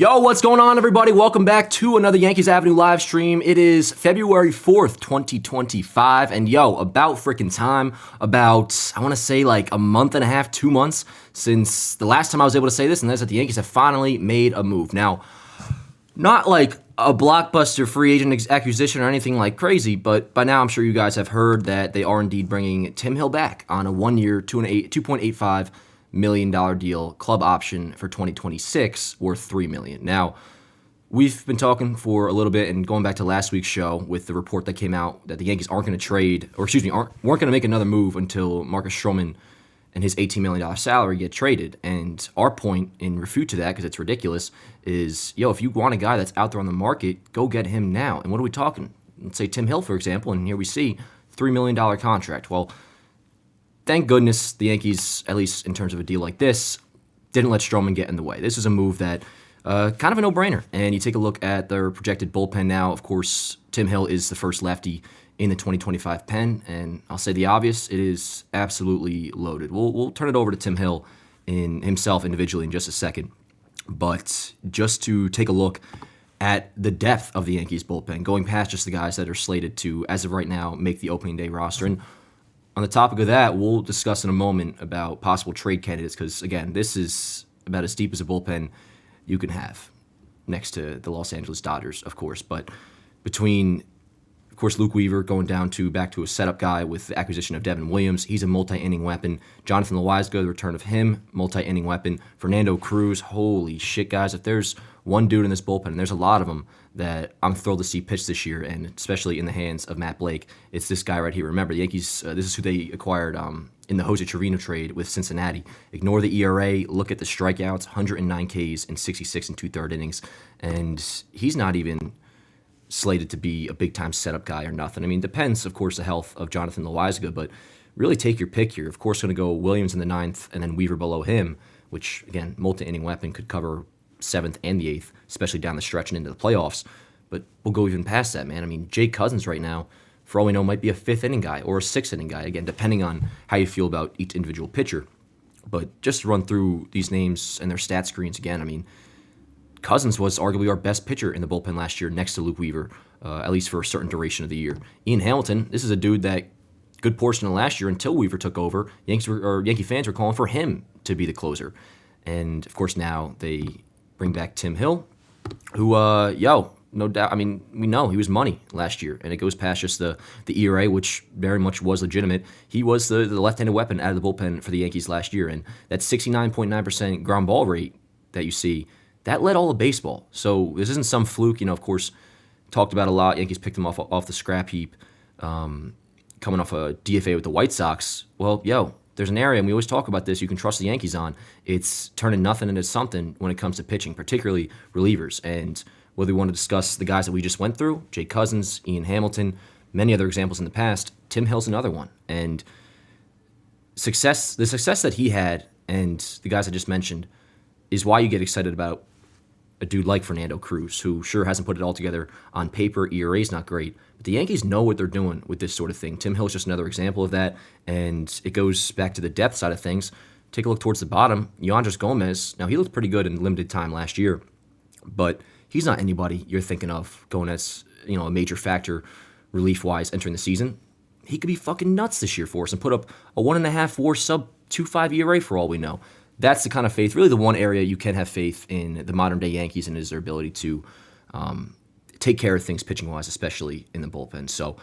Yo, what's going on, everybody? Welcome back to another Yankees Avenue live stream. It is February 4th, 2025, and yo, about freaking time, I want to say like a month and a half, 2 months since the last time I was able to say this, and that's that the Yankees have finally made a move. Now, not like a blockbuster free agent acquisition or anything like crazy, but by now I'm sure you guys have heard that they are indeed bringing Tim Hill back on a 1-year, $2.85 million deal, club option for 2026, worth $3 million. Now, we've been talking for a little bit and going back to last week's show with the report that came out that the Yankees weren't going to make another move until Marcus Stroman and his $18 million salary get traded. And our point in refute to that, because it's ridiculous, is, if you want a guy that's out there on the market, go get him now. And what are we talking? Let's say Tim Hill, for example, and here we see $3 million contract. Well, thank goodness the Yankees, at least in terms of a deal like this, didn't let Stroman get in the way. This is a move that kind of a no-brainer. And you take a look at their projected bullpen now. Of course, Tim Hill is the first lefty in the 2025 pen, and I'll say the obvious, it is absolutely loaded. We'll turn it over to Tim Hill in himself individually in just a second. But just to take a look at the depth of the Yankees bullpen, going past just the guys that are slated to, as of right now, make the opening day roster. And on the topic of that, we'll discuss in a moment about possible trade candidates because, again, this is about as deep as a bullpen you can have next to the Los Angeles Dodgers, of course. But between, of course, Luke Weaver going back to a setup guy with the acquisition of Devin Williams, he's a multi-inning weapon. Jonathan Loáisiga, the return of him, multi-inning weapon. Fernando Cruz, holy shit, guys. If there's one dude in this bullpen, and there's a lot of them, that I'm thrilled to see pitch this year, and especially in the hands of Matt Blake, it's this guy right here. Remember, the Yankees, this is who they acquired in the Jose Trevino trade with Cincinnati. Ignore the ERA, look at the strikeouts, 109 Ks in 66 and two-third innings, and he's not even slated to be a big-time setup guy or nothing. I mean, depends, of course, the health of Jonathan Loáisiga, but really take your pick here. Of course, going to go Williams in the 9th and then Weaver below him, which, again, multi-inning weapon, could cover 7th and the 8th, especially down the stretch and into the playoffs. But we'll go even past that, man. I mean, Jake Cousins right now, for all we know, might be a 5th-inning guy or a 6th-inning guy, again, depending on how you feel about each individual pitcher. But just to run through these names and their stat screens again, I mean, Cousins was arguably our best pitcher in the bullpen last year next to Luke Weaver, at least for a certain duration of the year. Ian Hamilton, this is a dude that good portion of last year until Weaver took over, Yankee fans were calling for him to be the closer. And, of course, now they bring back Tim Hill, who, no doubt, I mean, we know he was money last year, and it goes past just the ERA, which very much was legitimate. He was the left-handed weapon out of the bullpen for the Yankees last year, and that 69.9% ground ball rate that you see, that led all of baseball. So this isn't some fluke, of course, talked about a lot. Yankees picked him off the scrap heap, coming off a DFA with the White Sox. Well, there's an area, and we always talk about this, you can trust the Yankees on. It's turning nothing into something when it comes to pitching, particularly relievers. And whether we want to discuss the guys that we just went through, Jake Cousins, Ian Hamilton, many other examples in the past, Tim Hill's another one. And the success that he had and the guys I just mentioned is why you get excited about a dude like Fernando Cruz, who sure hasn't put it all together on paper. ERA's not great, but the Yankees know what they're doing with this sort of thing. Tim Hill's just another example of that, and it goes back to the depth side of things. Take a look towards the bottom. Yohandris Gomez, now he looked pretty good in limited time last year, but he's not anybody you're thinking of going as a major factor relief-wise entering the season. He could be fucking nuts this year for us and put up a 1.5 WAR sub 2.5 ERA for all we know. That's the kind of faith, really the one area you can have faith in the modern-day Yankees, and is their ability to take care of things pitching-wise, especially in the bullpen. So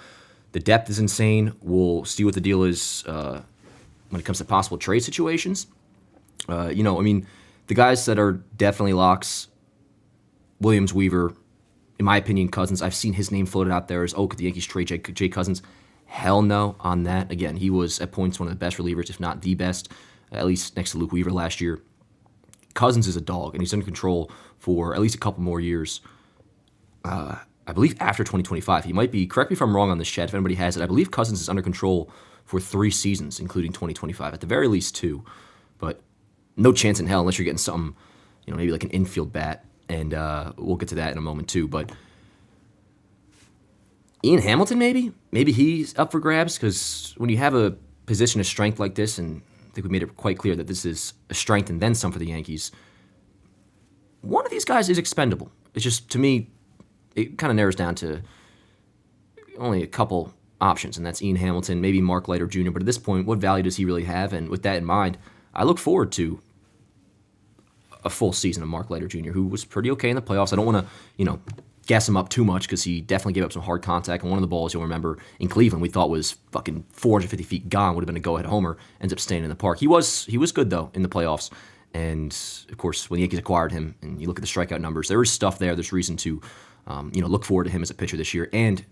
the depth is insane. We'll see what the deal is when it comes to possible trade situations. The guys that are definitely locks, Williams, Weaver, in my opinion, Cousins. I've seen his name floated out there as, could the Yankees trade Jake Cousins? Hell no on that. Again, he was at points one of the best relievers, if not the best, at least next to Luke Weaver last year. Cousins is a dog, and he's in control for at least a couple more years. I believe after 2025. He might be, correct me if I'm wrong on this, chat, if anybody has it. I believe Cousins is under control for 3 seasons, including 2025. At the very least 2. But no chance in hell unless you're getting something, maybe like an infield bat. And we'll get to that in a moment too. But Ian Hamilton, maybe he's up for grabs, because when you have a position of strength like this, and I think we made it quite clear that this is a strength and then some for the Yankees, one of these guys is expendable. It's just, to me, it kind of narrows down to only a couple options, and that's Ian Hamilton, maybe Mark Leiter Jr., but at this point, what value does he really have? And with that in mind, I look forward to a full season of Mark Leiter Jr., who was pretty okay in the playoffs. I don't want to, gas him up too much because he definitely gave up some hard contact. And one of the balls you'll remember in Cleveland we thought was fucking 450 feet gone, would have been a go-ahead homer, ends up staying in the park. He was good, though, in the playoffs. And, of course, when the Yankees acquired him and you look at the strikeout numbers, there is stuff there. There's reason to, look forward to him as a pitcher this year. And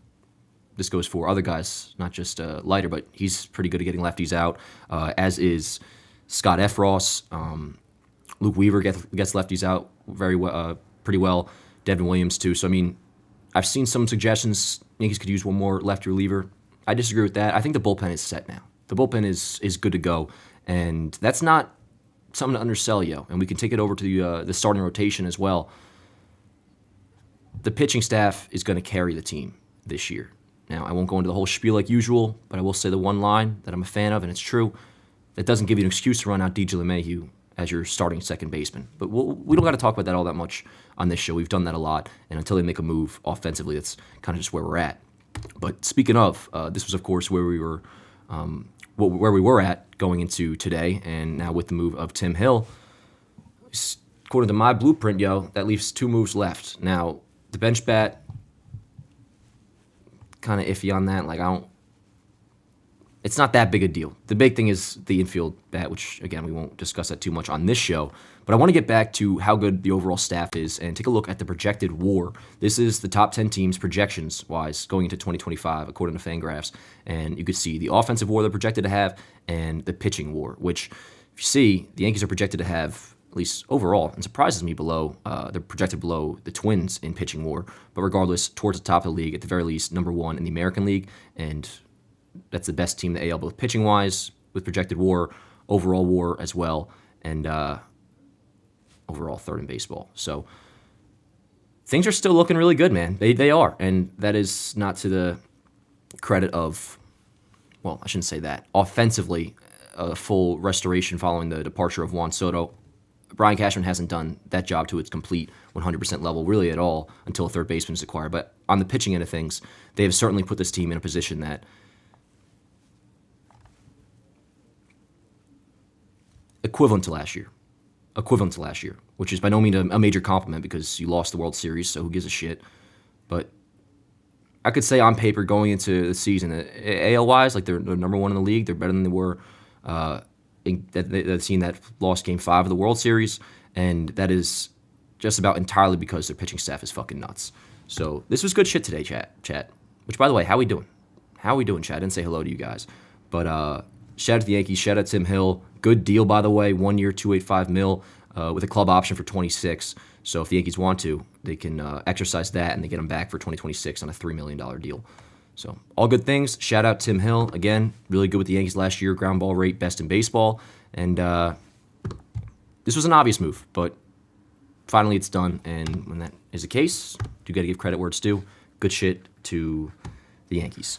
this goes for other guys, not just Leiter, but he's pretty good at getting lefties out, as is Scott Efros. Luke Weaver gets lefties out pretty well. Devin Williams, too. So, I've seen some suggestions Yankees could use one more lefty reliever. I disagree with that. I think the bullpen is set now. The bullpen is good to go. And that's not something to undersell, and we can take it over to the starting rotation as well. The pitching staff is going to carry the team this year. Now, I won't go into the whole spiel like usual, but I will say the one line that I'm a fan of, and it's true. That doesn't give you an excuse to run out DJ LeMahieu as your starting second baseman. But we don't got to talk about that all that much on this show. We've done that a lot, and until they make a move offensively, that's kind of just where we're at. But speaking of, this was, of course, where we were at going into today, and now with the move of Tim Hill, according to my blueprint, that leaves 2 moves left. Now, the bench bat, kind of iffy on that. It's not that big a deal. The big thing is the infield bat, which, again, we won't discuss that too much on this show. But I want to get back to how good the overall staff is and take a look at the projected WAR. This is the top 10 teams projections-wise going into 2025, according to Fangraphs. And you could see the offensive WAR they're projected to have and the pitching WAR, which, if you see, the Yankees are projected to have, at least overall, and surprises me they're projected below the Twins in pitching WAR. But regardless, towards the top of the league, at the very least, number 1 in the American League, and that's the best team in the AL, both pitching-wise, with projected WAR, overall WAR as well, and overall third in baseball. So things are still looking really good, man. They are, and that is not to the credit of, well, I shouldn't say that. Offensively, a full restoration following the departure of Juan Soto. Brian Cashman hasn't done that job to its complete 100% level really at all until a third baseman is acquired. But on the pitching end of things, they have certainly put this team in a position that equivalent to last year, which is by no means a major compliment because you lost the World Series, so who gives a shit. But I could say on paper going into the season, AL-wise, they're number 1 in the league. They're better than they were seen that lost Game 5 of the World Series, and that is just about entirely because their pitching staff is fucking nuts. So this was good shit today, chat. Which, by the way, how we doing? Chat? I didn't say hello to you guys. But shout out to the Yankees. Shout out to Tim Hill. Good deal, by the way. 1 year, $285 million with a club option for 26. So if the Yankees want to, they can exercise that and they get him back for 2026 on a $3 million deal. So all good things. Shout out Tim Hill. Again, really good with the Yankees last year. Ground ball rate, best in baseball. And this was an obvious move, but finally it's done. And when that is the case, you got to give credit where it's due. Good shit to the Yankees.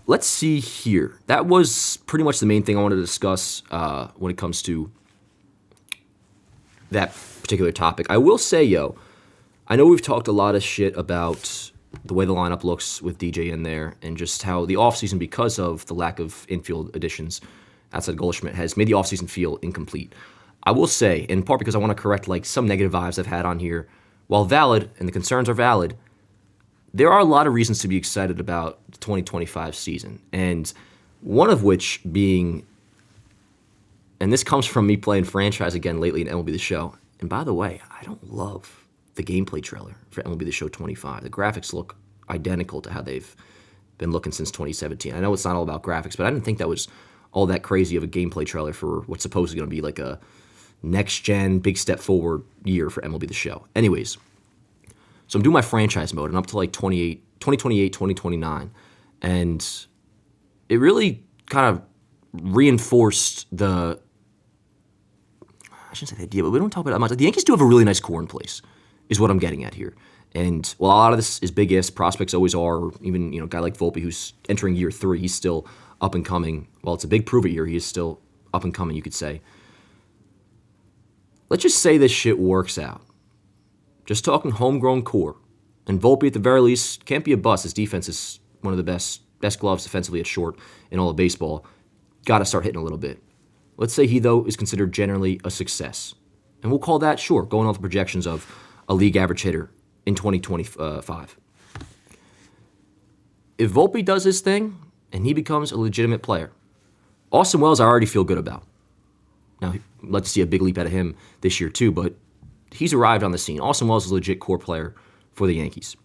Let's see here. That was pretty much the main thing I wanted to discuss when it comes to that particular topic. I will say, I know we've talked a lot of shit about the way the lineup looks with DJ in there and just how the offseason, because of the lack of infield additions outside Goldschmidt, has made the offseason feel incomplete. I will say, in part because I want to correct some negative vibes I've had on here, while valid, and the concerns are valid, there are a lot of reasons to be excited about the 2025 season, and one of which being, and this comes from me playing franchise again lately in MLB The Show, and by the way, I don't love the gameplay trailer for MLB The Show 25. The graphics look identical to how they've been looking since 2017. I know it's not all about graphics, but I didn't think that was all that crazy of a gameplay trailer for what's supposedly going to be like a next-gen, big step forward year for MLB The Show. Anyways, so I'm doing my franchise mode, and up to 2028, 2029, and it really kind of reinforced I shouldn't say the idea, but we don't talk about it that much. The Yankees do have a really nice core in place, is what I'm getting at here. And while a lot of this is big ifs, prospects always are, or even a guy like Volpe who's entering year 3, he's still up and coming. While it's a big prove-it year, he is still up and coming, you could say. let's just say this shit works out. Just talking homegrown core. And Volpe, at the very least, can't be a bust. His defense is one of the best gloves defensively at short in all of baseball. Got to start hitting a little bit. Let's say he, though, is considered generally a success. And we'll call that, sure, going off the projections of a league average hitter in 2025. If Volpe does his thing and he becomes a legitimate player, Austin Wells I already feel good about. Now, let's see a big leap out of him this year too, but he's arrived on the scene. Austin Wells is a legit core player for the Yankees.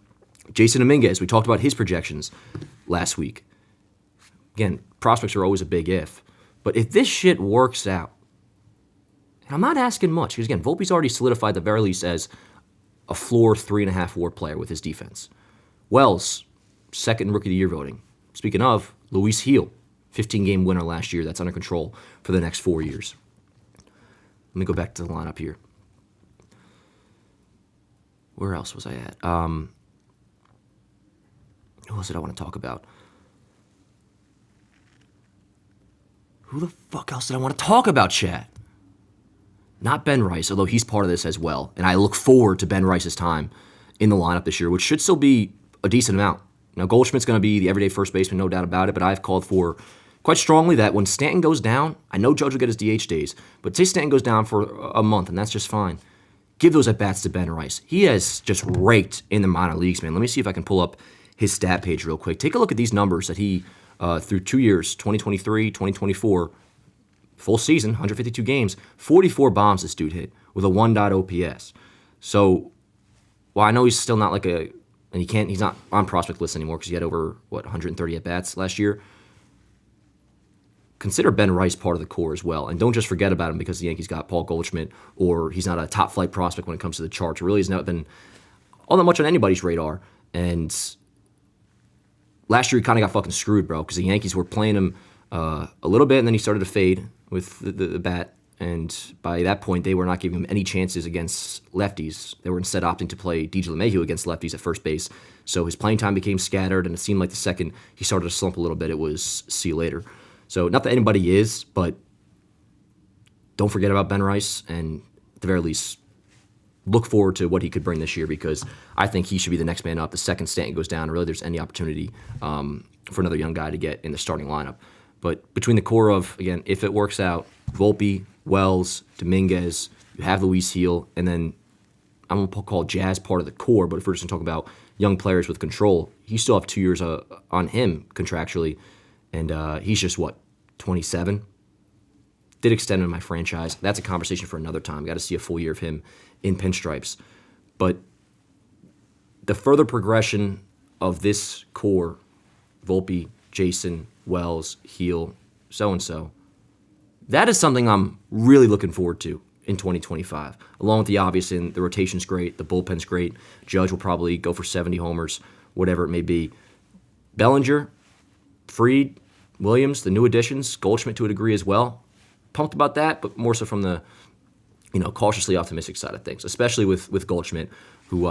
Jason Dominguez, we talked about his projections last week. Again, prospects are always a big if. But if this shit works out, and I'm not asking much, because again, Volpe's already solidified at the very least as a floor 3.5 WAR player with his defense. Wells, second Rookie of the Year voting. Speaking of, Luis Gil, 15-game winner last year. That's under control for the next 4 years. Let me go back to the lineup here. Where else was I at? Who else did I want to talk about? Who the fuck else did I want to talk about, chat? Not Ben Rice, although he's part of this as well. And I look forward to Ben Rice's time in the lineup this year, which should still be a decent amount. Now, Goldschmidt's going to be the everyday first baseman, no doubt about it, but I've called for quite strongly that when Stanton goes down, I know Judge will get his DH days, but say Stanton goes down for a month, and that's just fine. Give those at-bats to Ben Rice. He has just raked in the minor leagues, man. Let me see if I can pull up his stat page real quick. Take a look at these numbers that he, through 2 years, 2023, 2024, full season, 152 games, 44 bombs this dude hit with a 1.0 OPS. So, while I know he's still not like a, and he's not on prospect list anymore because he had over, 130 at-bats last year. Consider Ben Rice part of the core as well. And don't just forget about him because the Yankees got Paul Goldschmidt or he's not a top-flight prospect when it comes to the charts. It really has not been all that much on anybody's radar. And last year he kind of got fucking screwed, bro, because the Yankees were playing him a little bit and then he started to fade with the bat. And by that point, they were not giving him any chances against lefties. They were instead opting to play DJ LeMahieu against lefties at first base. So his playing time became scattered, and it seemed like the second he started to slump a little bit, it was see you later. So not that anybody is, but don't forget about Ben Rice, and at the very least, look forward to what he could bring this year because I think he should be the next man up. The second Stanton goes down, really there's any opportunity for another young guy to get in the starting lineup. But between the core of, again, if it works out, Volpe, Wells, Dominguez, you have Luis Gil, and then I'm going to call Jazz part of the core, but if we're just going to talk about young players with control, you still have 2 years on him contractually, and he's just, 27? Did extend in my franchise. That's a conversation for another time. Got to see a full year of him in pinstripes. But the further progression of this core, Volpe, Jason, Wells, Gil, so-and-so, that is something I'm really looking forward to in 2025. Along with the obvious, and the rotation's great, the bullpen's great. Judge will probably go for 70 homers, whatever it may be. Bellinger, Fried, Williams, the new additions, Goldschmidt to a degree as well. Pumped about that, but more so from the, cautiously optimistic side of things, especially with Goldschmidt, who,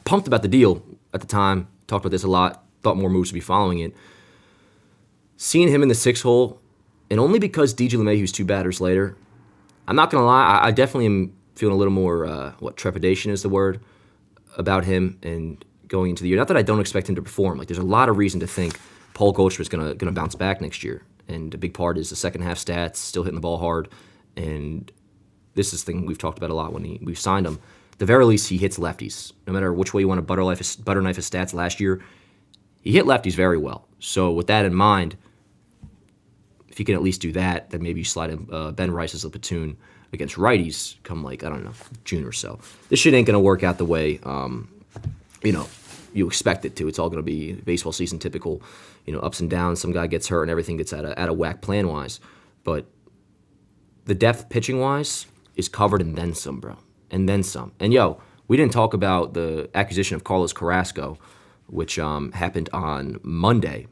pumped about the deal at the time, talked about this a lot, thought more moves would be following it. Seeing him in the 6-hole, and only because DJ LeMahieu's 2 batters later, I'm not going to lie, I definitely am feeling a little more, trepidation is the word, about him and going into the year. Not that I don't expect him to perform. There's a lot of reason to think Paul Goldschmidt's going to bounce back next year. And a big part is the second half stats, still hitting the ball hard. And this is the thing we've talked about a lot when we signed him. At the very least, he hits lefties. No matter which way you want to butter knife his stats last year, he hit lefties very well. So with that in mind, if you can at least do that, then maybe you slide in Ben Rice as a platoon against righties come June or so. This shit ain't going to work out the way, you expect it to. It's all going to be baseball season typical, ups and downs. Some guy gets hurt and everything gets out of whack plan-wise. But the depth pitching-wise is covered and then some, bro. And then some. And, we didn't talk about the acquisition of Carlos Carrasco, which happened on Monday.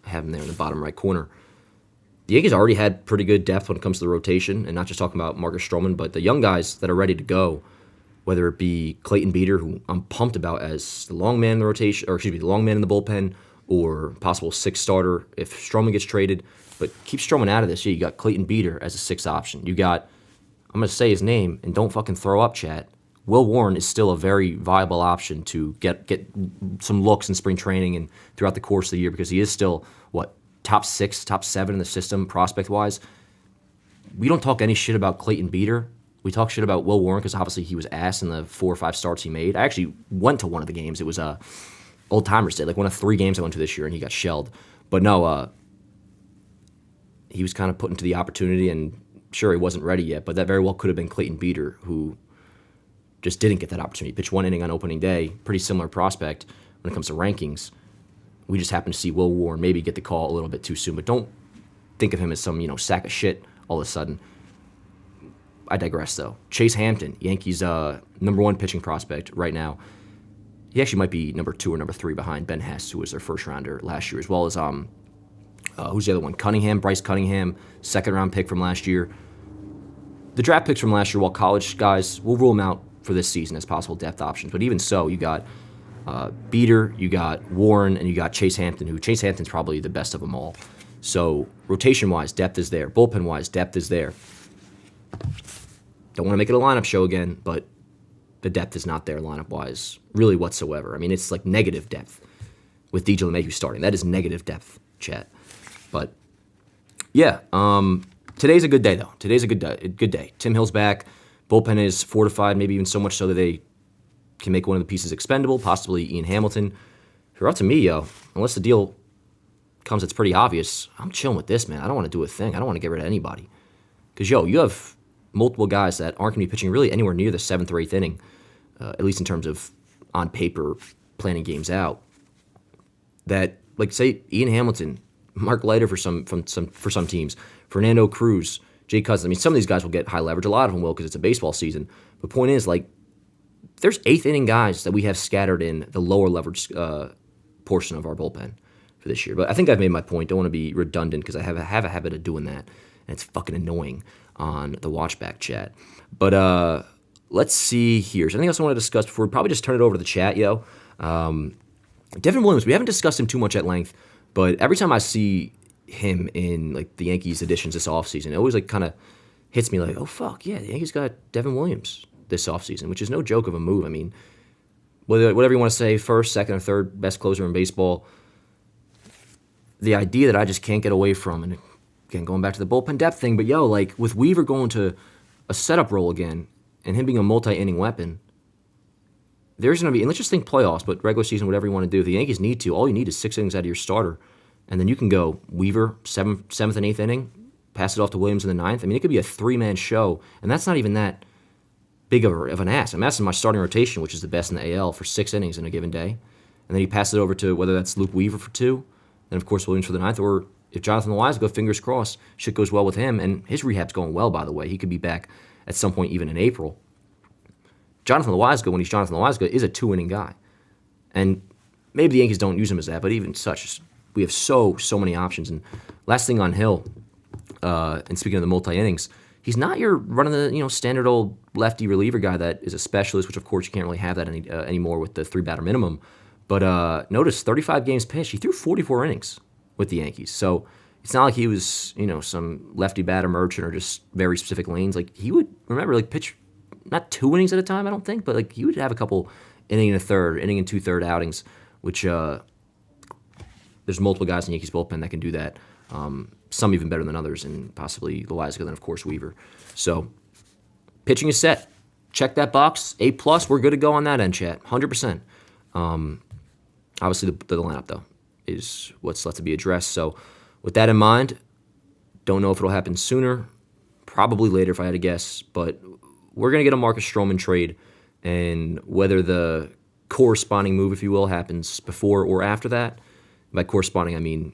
I have him there in the bottom right corner. The Yankees already had pretty good depth when it comes to the rotation, and not just talking about Marcus Stroman, but the young guys that are ready to go, whether it be Clayton Beeter, who I'm pumped about as the long man in the rotation, the long man in the bullpen, or possible 6th starter if Stroman gets traded. But keep Stroman out of this. Yeah, you got Clayton Beeter as a 6th option. You got I'm going to say his name, and don't fucking throw up, chat. Will Warren is still a very viable option to get some looks in spring training and throughout the course of the year, because he is still, top 6, top 7 in the system prospect-wise. We don't talk any shit about Clayton Beeter. We talk shit about Will Warren because obviously he was ass in the 4 or 5 starts he made. I actually went to one of the games. It was Old Timers Day, like one of 3 games I went to this year, and he got shelled. But no, he was kind of put into the opportunity, and sure, he wasn't ready yet, but that very well could have been Clayton Beeter, who just didn't get that opportunity. Pitched 1 inning on opening day, pretty similar prospect when it comes to rankings. We just happened to see Will Warren maybe get the call a little bit too soon, but don't think of him as some, sack of shit all of a sudden. I digress, though. Chase Hampton, Yankees' number 1 pitching prospect right now. He actually might be number 2 or number 3 behind Ben Hess, who was their first rounder last year, as well as who's the other one? Bryce Cunningham, 2nd-round pick from last year. The draft picks from last year, while college guys, we'll rule them out for this season as possible depth options. But even so, you got Beeter, you got Warren, and you got Chase Hampton, who Chase Hampton's probably the best of them all. So rotation-wise, depth is there. Bullpen-wise, depth is there. Don't want to make it a lineup show again, but the depth is not there lineup-wise, really whatsoever. I mean, it's like negative depth with DJ LeMahieu starting. That is negative depth, chat. But yeah, today's a good day, though. Today's a good day. Tim Hill's back. Bullpen is fortified, maybe even so much so that they can make one of the pieces expendable, possibly Ian Hamilton. If you're up to me, unless the deal comes that's pretty obvious, I'm chilling with this, man. I don't want to do a thing. I don't want to get rid of anybody. Because, you have multiple guys that aren't going to be pitching really anywhere near the 7th or 8th inning, at least in terms of on paper planning games out. That, like, say, Ian Hamilton, Mark Leiter for some teams, Fernando Cruz, Jay Cousins. I mean, some of these guys will get high leverage. A lot of them will because it's a baseball season. But point is, like, there's 8th inning guys that we have scattered in the lower leverage portion of our bullpen for this year. But I think I've made my point. Don't want to be redundant because I have a habit of doing that, and it's fucking annoying on the watchback chat. But let's see here. Is there anything else I want to discuss before we probably just turn it over to the chat, yo? Devin Williams, we haven't discussed him too much at length, but every time I see him in like the Yankees editions this offseason, it always like kind of hits me like, oh fuck, yeah, the Yankees got Devin Williams this offseason, which is no joke of a move. I mean, whatever you want to say, 1st, 2nd, or 3rd best closer in baseball. The idea that I just can't get away from, and again, going back to the bullpen depth thing, but like with Weaver going to a setup role again and him being a multi-inning weapon, there's going to be, and let's just think playoffs, but regular season, whatever you want to do, if the Yankees need to, all you need is 6 innings out of your starter, and then you can go Weaver, 7th and 8th inning, pass it off to Williams in the 9th. I mean, it could be a 3-man show, and that's not even that big of an ask. I'm asking my starting rotation, which is the best in the AL, for 6 innings in a given day, and then you pass it over to whether that's Luke Weaver for 2, then of course Williams for the 9th, or if Jonathan Loáisiga, fingers crossed, shit goes well with him, and his rehab's going well, by the way. He could be back at some point even in April. Jonathan Loáisiga, when he's Jonathan Loáisiga, is a 2-inning guy. And maybe the Yankees don't use him as that, but even such, we have so many options. And last thing on Hill, and speaking of the multi-innings, he's not your run-of-the, standard old lefty reliever guy that is a specialist, which of course you can't really have that anymore with the 3-batter minimum. But notice 35 games pitched, he threw 44 innings with the Yankees. So it's not like he was, some lefty batter merchant or just very specific lanes. Like, he would, pitch not 2 innings at a time, I don't think, but like he would have a couple inning and a third, inning and 2/3 outings, which there's multiple guys in the Yankees bullpen that can do that. Some even better than others, and possibly Loáisiga, then of course Weaver. So pitching is set. Check that box. A+, we're good to go on that end, chat. 100%. Obviously the lineup though is what's left to be addressed. So with that in mind, don't know if it'll happen sooner. Probably later if I had to guess, but we're going to get a Marcus Stroman trade, and whether the corresponding move, if you will, happens before or after that. By corresponding, I mean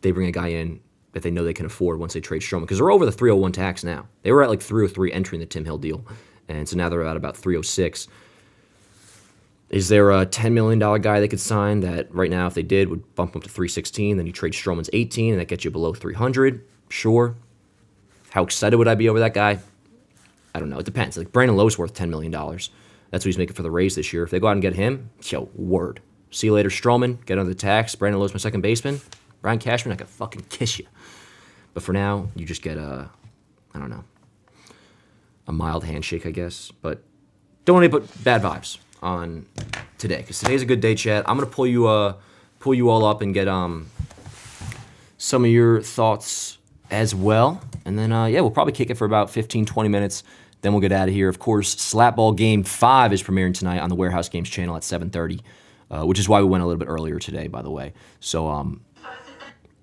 they bring a guy in that they know they can afford once they trade Stroman, because they're over the 301 tax now. They were at like 303 entering the Tim Hill deal, and so now they're at about 306. Is there a $10 million guy they could sign that right now, if they did, would bump them to 316? Then you trade Stroman's 18, and that gets you below 300. Sure. How excited would I be over that guy? I don't know. It depends. Like, Brandon Lowe's worth $10 million. That's what he's making for the Rays this year. If they go out and get him, word. See you later, Stroman. Get under the tax. Brandon Lowe's my second baseman. Ryan Cashman, I could fucking kiss you. But for now, you just get I don't know. a mild handshake, I guess. But don't want to put bad vibes on today, because today's a good day, chat. I'm gonna pull you all up and get some of your thoughts as well, and then we'll probably kick it for about 15-20 minutes. Then we'll get out of here. Of course, Slapball Game 5 is premiering tonight on the Warehouse Games channel at 7:30, which is why we went a little bit earlier today, by the way. So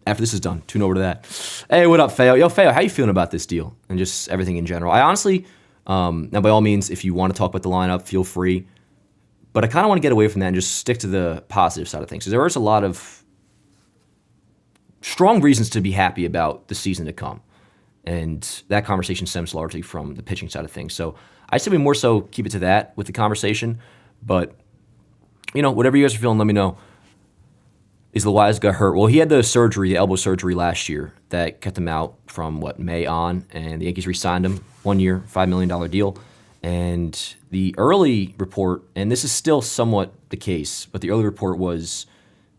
after this is done, tune over to that. Hey, what up, Feo? Yo, Feo, how you feeling about this deal and just everything in general? I honestly, now by all means, if you want to talk about the lineup, feel free. But I kind of want to get away from that and just stick to the positive side of things, because there is a lot of strong reasons to be happy about the season to come. And that conversation stems largely from the pitching side of things. So I say we more so keep it to that with the conversation. But, whatever you guys are feeling, let me know. Is Loaiza got hurt? Well, he had the elbow surgery last year that kept him out from, May on. And the Yankees re-signed him 1 year, $5 million deal. And the early report, and this is still somewhat the case, but the early report was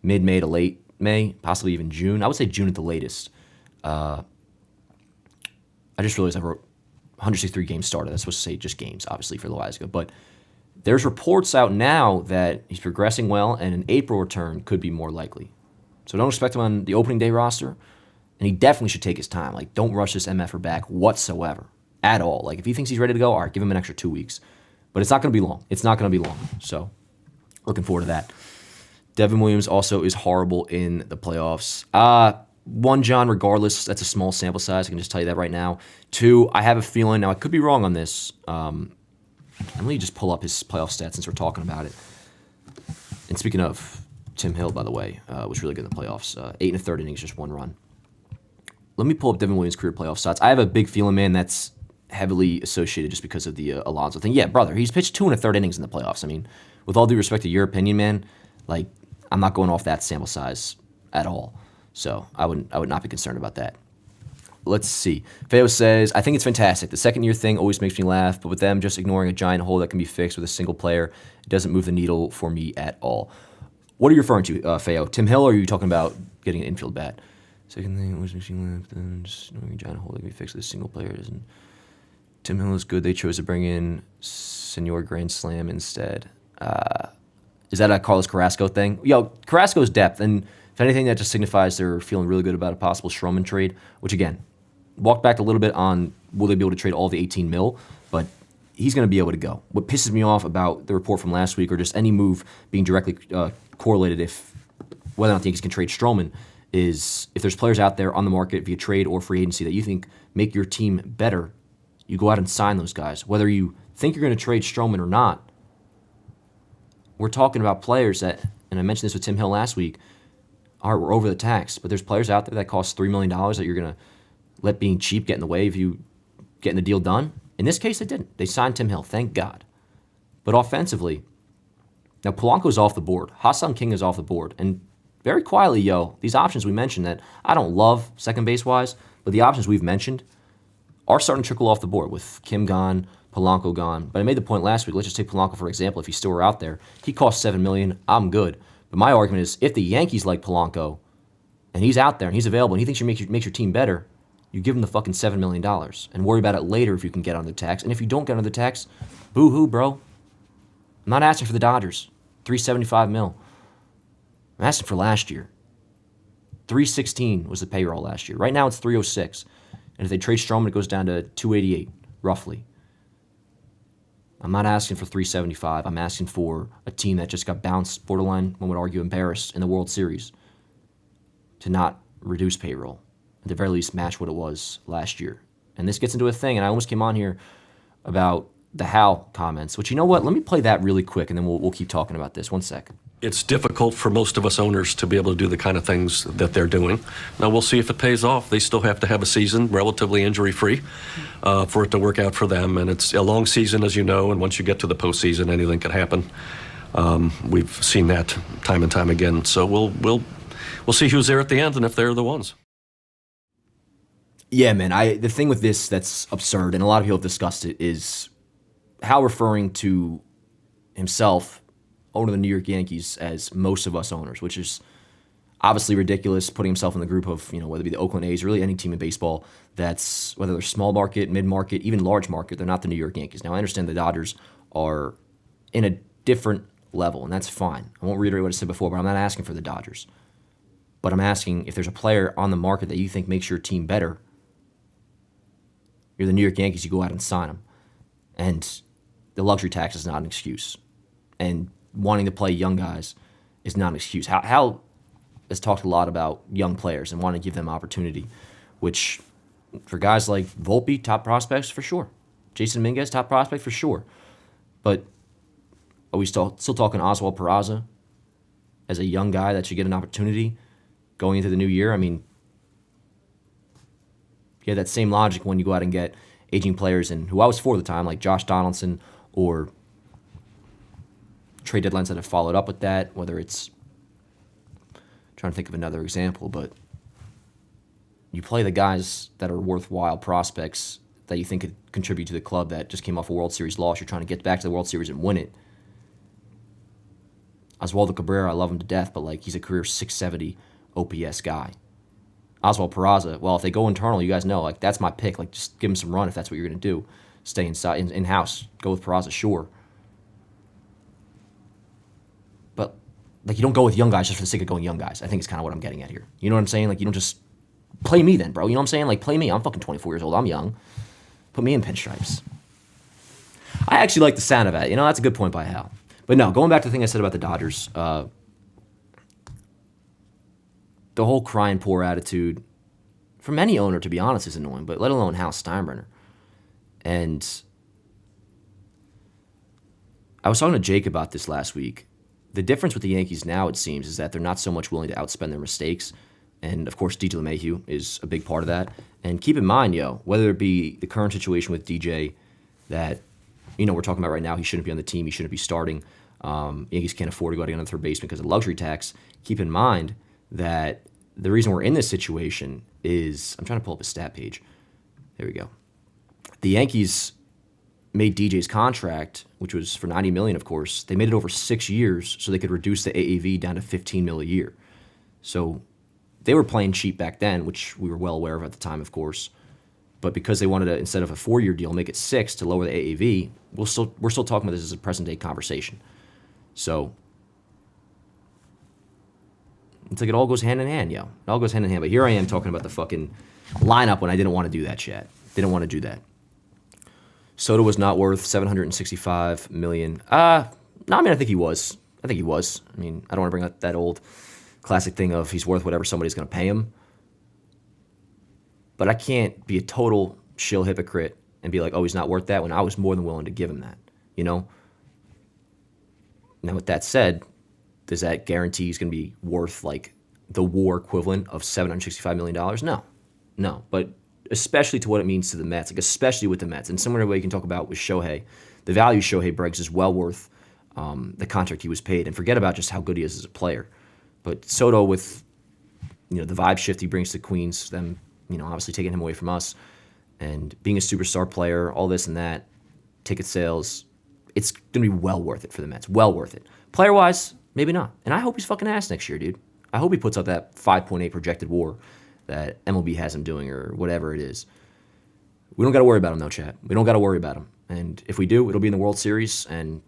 mid-May to late May, possibly even June. I would say June at the latest. I just realized I wrote 163 games started. That's supposed to say just games, obviously, for Loaiza. But there's reports out now that he's progressing well, and an April return could be more likely. So don't expect him on the opening day roster, and he definitely should take his time. Don't rush this MFer back whatsoever, at all. If he thinks he's ready to go, all right, give him an extra 2 weeks. But it's not going to be long. It's not going to be long. So looking forward to that. Devin Williams also is horrible in the playoffs. One, John, regardless, that's a small sample size. I can just tell you that right now. Two, I have a feeling, now I could be wrong on this. Let me just pull up his playoff stats since we're talking about it. And speaking of, Tim Hill, by the way, was really good in the playoffs. 8 1/3 innings, just 1 run. Let me pull up Devin Williams' career playoff stats. I have a big feeling, man, that's heavily associated just because of the Alonso thing. Yeah, brother, he's pitched 2 1/3 innings in the playoffs. I mean, with all due respect to your opinion, man, I'm not going off that sample size at all. So I would not be concerned about that. Let's see. Feo says, I think it's fantastic. The second-year thing always makes me laugh, but with them just ignoring a giant hole that can be fixed with a single player, it doesn't move the needle for me at all. What are you referring to, Feo? Tim Hill, or are you talking about getting an infield bat? Second thing always makes me laugh, then just ignoring a giant hole that can be fixed with a single player. Doesn't. Tim Hill is good. They chose to bring in Senor Grand Slam instead. Is that a Carlos Carrasco thing? Carrasco's depth, and if anything, that just signifies they're feeling really good about a possible Stroman trade, which, again, walk back a little bit on will they be able to trade all the 18 mil, but he's going to be able to go. What pisses me off about the report from last week, or just any move being directly correlated whether or not the Yankees can trade Stroman, is if there's players out there on the market via trade or free agency that you think make your team better, you go out and sign those guys. Whether you think you're going to trade Stroman or not, we're talking about players that, and I mentioned this with Tim Hill last week, we're over the tax, but there's players out there that cost $3 million that you're going to let being cheap get in the way of you getting the deal done. In this case, they didn't. They signed Tim Hill, thank God. But offensively, now Polanco's off the board. Ha-Seong King is off the board. And very quietly, these options we mentioned that I don't love second base-wise, but the options we've mentioned are starting to trickle off the board with Kim gone, Polanco gone. But I made the point last week, let's just take Polanco for example. If he still were out there, he cost $7 million. I'm good. But my argument is, if the Yankees like Polanco, and he's out there and he's available, and he thinks makes your team better, you give him the fucking $7 million and worry about it later if you can get under the tax. And if you don't get under the tax, boo-hoo, bro. I'm not asking for the Dodgers, $375 million. I'm asking for last year. $316 was the payroll last year. Right now it's $306. And if they trade Stroman, it goes down to $288, roughly. I'm not asking for $375. I'm asking for a team that just got bounced, borderline, one would argue, embarrassed in the World Series, to not reduce payroll. At the very least, match what it was last year. And this gets into a thing, and I almost came on here about the Hal comments, which, you know what? Let me play that really quick, and then we'll keep talking about this. 1 sec. It's difficult for most of us owners to be able to do the kind of things that they're doing. Now, we'll see if it pays off. They still have to have a season relatively injury-free for it to work out for them. And it's a long season, as you know, and once you get to the postseason, anything can happen. We've seen that time and time again. So we'll see who's there at the end and if they're the ones. Yeah, man. The thing with this that's absurd, and a lot of people have discussed it, is Hal referring to himself, owner of the New York Yankees, as most of us owners, which is, Obviously ridiculous putting himself in the group of, whether it be the Oakland A's or really any team in baseball that's, whether they're small market, mid market, even large market, they're not the New York Yankees. Now, I understand the Dodgers are in a different level, and that's fine. I won't reiterate what I said before, but I'm not asking for the Dodgers. But I'm asking if there's a player on the market that you think makes your team better, you're the New York Yankees, you go out and sign them. And the luxury tax is not an excuse. And wanting to play young guys is not an excuse. Hal has talked a lot about young players and wanting to give them opportunity, which for guys like Volpe, top prospects for sure. Jason Dominguez, top prospect for sure. But are we still talking Oswald Peraza as a young guy that should get an opportunity going into the new year? I mean, you have that same logic when you go out and get aging players, and who I was for at the time, like Josh Donaldson, or trade deadlines that have followed up with that, whether it's, trying to think of another example, but you play the guys that are worthwhile prospects that you think could contribute to the club that just came off a World Series loss. You're trying to get back to the World Series and win it. Oswaldo Cabrera, I love him to death, but he's a career 670 OPS guy. Oswald Peraza, well, if they go internal, you guys know, that's my pick. Just give him some run if that's what you're going to do. Stay inside, in-house. Go with Peraza, sure. But, you don't go with young guys just for the sake of going young guys. I think it's kind of what I'm getting at here. You know what I'm saying? You don't just play me then, bro. You know what I'm saying? Play me. I'm fucking 24 years old. I'm young. Put me in pinstripes. I actually like the sound of that. That's a good point by Hal. But no, going back to the thing I said about the Dodgers, the whole cry and pour attitude from any owner, to be honest, is annoying, but let alone Hal Steinbrenner. And I was talking to Jake about this last week. The difference with the Yankees now, it seems, is that they're not so much willing to outspend their mistakes. And, of course, DJ LeMahieu is a big part of that. And keep in mind, whether it be the current situation with DJ that, we're talking about right now, he shouldn't be on the team, he shouldn't be starting. Yankees can't afford to go out and get another third baseman because of luxury tax. Keep in mind that the reason we're in this situation is, I'm trying to pull up a stat page. There we go. The Yankees made DJ's contract, which was for $90 million, of course. They made it over 6 years so they could reduce the AAV down to $15 million a year. So they were playing cheap back then, which we were well aware of at the time, of course. But because they wanted to, instead of a 4-year deal, make it 6 to lower the AAV, we're still talking about this as a present-day conversation. So it's it all goes hand in hand, yo. It all goes hand in hand. But here I am talking about the fucking lineup when I didn't want to do that shit. Didn't want to do that. Soto was not worth $765 million. No, I think he was. I don't want to bring up that old classic thing of he's worth whatever somebody's going to pay him. But I can't be a total shill hypocrite and be like, oh, he's not worth that, when I was more than willing to give him that, Now, with that said, does that guarantee he's going to be worth the WAR equivalent of $765 million? No. But especially to what it means to the Mets, especially with the Mets. And similar to what you can talk about with Shohei, the value Shohei brings is well worth the contract he was paid. And forget about just how good he is as a player. But Soto, with the vibe shift he brings to Queens, them obviously taking him away from us, and being a superstar player, all this and that, ticket sales, it's going to be well worth it for the Mets. Well worth it. Player-wise, maybe not. And I hope he's fucking ass next year, dude. I hope he puts up that 5.8 projected WAR that MLB has him doing, or whatever it is. We don't got to worry about him, though, chat. We don't got to worry about him. And if we do, it'll be in the World Series. And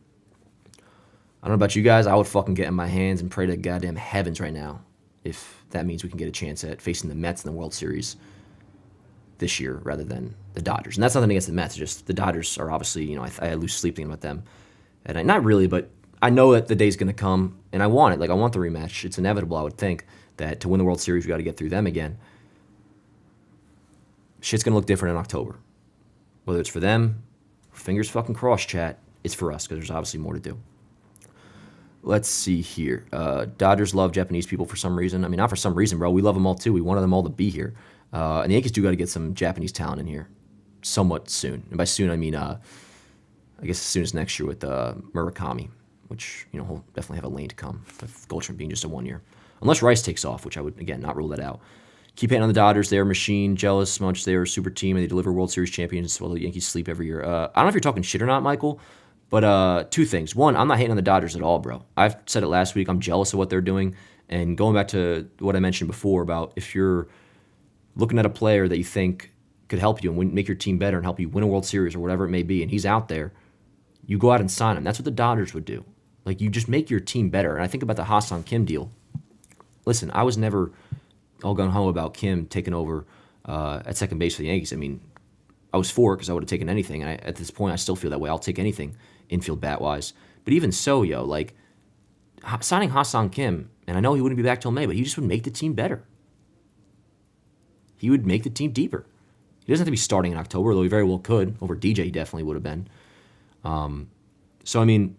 I don't know about you guys, I would fucking get in my hands and pray to goddamn heavens right now if that means we can get a chance at facing the Mets in the World Series this year rather than the Dodgers. And that's nothing against the Mets. Just the Dodgers are obviously, I lose sleep thinking about them. And not really, but I know that the day's going to come, and I want it. I want the rematch. It's inevitable, I would think, that to win the World Series, we got to get through them again. Shit's going to look different in October. Whether it's for them, fingers fucking crossed, chat, it's for us, because there's obviously more to do. Let's see here. Dodgers love Japanese people for some reason. Not for some reason, bro. We love them all, too. We wanted them all to be here. And the Yankees do got to get some Japanese talent in here somewhat soon. And by soon, I guess as soon as next year with Murakami, which, he'll definitely have a lane to come, with Goldschmidt being just a 1 year. Unless Rice takes off, which I would, again, not rule that out. Keep hating on the Dodgers. They're a machine, jealous much. They're a super team, and they deliver World Series champions while the Yankees sleep every year. I don't know if you're talking shit or not, Michael, but two things. One, I'm not hating on the Dodgers at all, bro. I've said it last week. I'm jealous of what they're doing, And going back to what I mentioned before about if you're looking at a player that you think could help you and make your team better and help you win a World Series or whatever it may be, and he's out there, you go out and sign him. That's what the Dodgers would do. Like, you just make your team better. And I think about the Ha-Seong Kim deal. Listen, I was never all gung-ho about Kim taking over at second base for the Yankees. I mean, I was for it because I would have taken anything. And at this point, I still feel that way. I'll take anything infield bat-wise. But even so, like, signing Ha-Seong Kim, and I know he wouldn't be back till May, but he just would make the team better. He would make the team deeper. He doesn't have to be starting in October, though he very well could. Over DJ, he definitely would have been. So, I mean,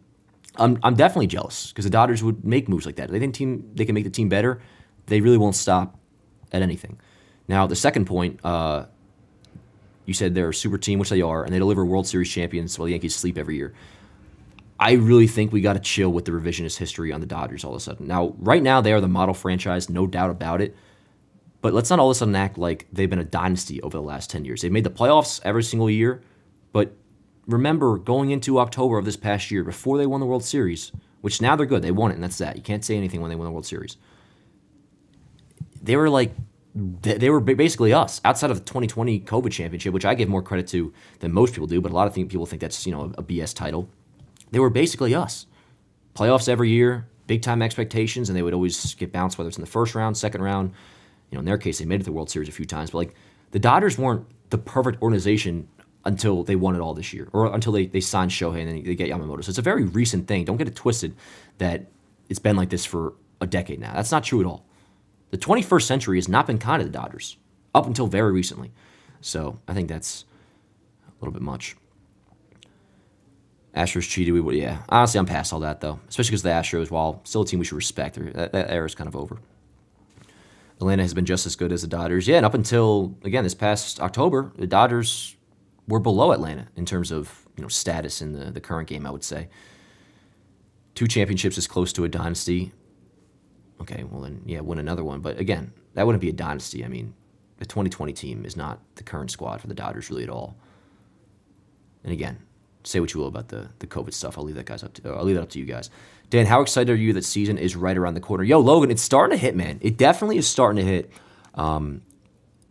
I'm definitely jealous because the Dodgers would make moves like that. If they think they can make the team better, they really won't stop at anything. Now, the second point, you said they're a super team, which they are, and they deliver World Series champions while the Yankees sleep every year. I really think we got to chill with the revisionist history on the Dodgers all of a sudden. Now, right now, they are the model franchise, no doubt about it. But let's not all of a sudden act like they've been a dynasty over the last 10 years. They've made the playoffs every single year, but remember, going into October of this past year, before they won the World Series, which now they're good, they won it, and that's that. You can't say anything when they win the World Series. They were basically us, outside of the 2020 COVID championship, which I give more credit to than most people do, but a lot of people think that's, a BS title. They were basically us. Playoffs every year, big-time expectations, and they would always get bounced, whether it's in the first round, second round. In their case, they made it to the World Series a few times, but like the Dodgers weren't the perfect organization until they won it all this year, or until they signed Shohei and then they get Yamamoto. So it's a very recent thing. Don't get it twisted that it's been like this for a decade now. That's not true at all. The 21st century has not been kind to the Dodgers up until very recently. So I think that's a little bit much. Astros cheated. Honestly, I'm past all that, though, especially because the Astros, while still a team we should respect, that era is kind of over. Atlanta has been just as good as the Dodgers. Yeah, and up until, again, this past October, the Dodgers were below Atlanta in terms of status in the current game, I would say. 2 championships is close to a dynasty. Okay, well then, win another one. But again, that wouldn't be a dynasty. I mean, the 2020 team is not the current squad for the Dodgers really at all. And again, say what you will about the COVID stuff. I'll leave that up to you guys. Dan, how excited are you that season is right around the corner? Yo, Logan, it's starting to hit, man. It definitely is starting to hit. And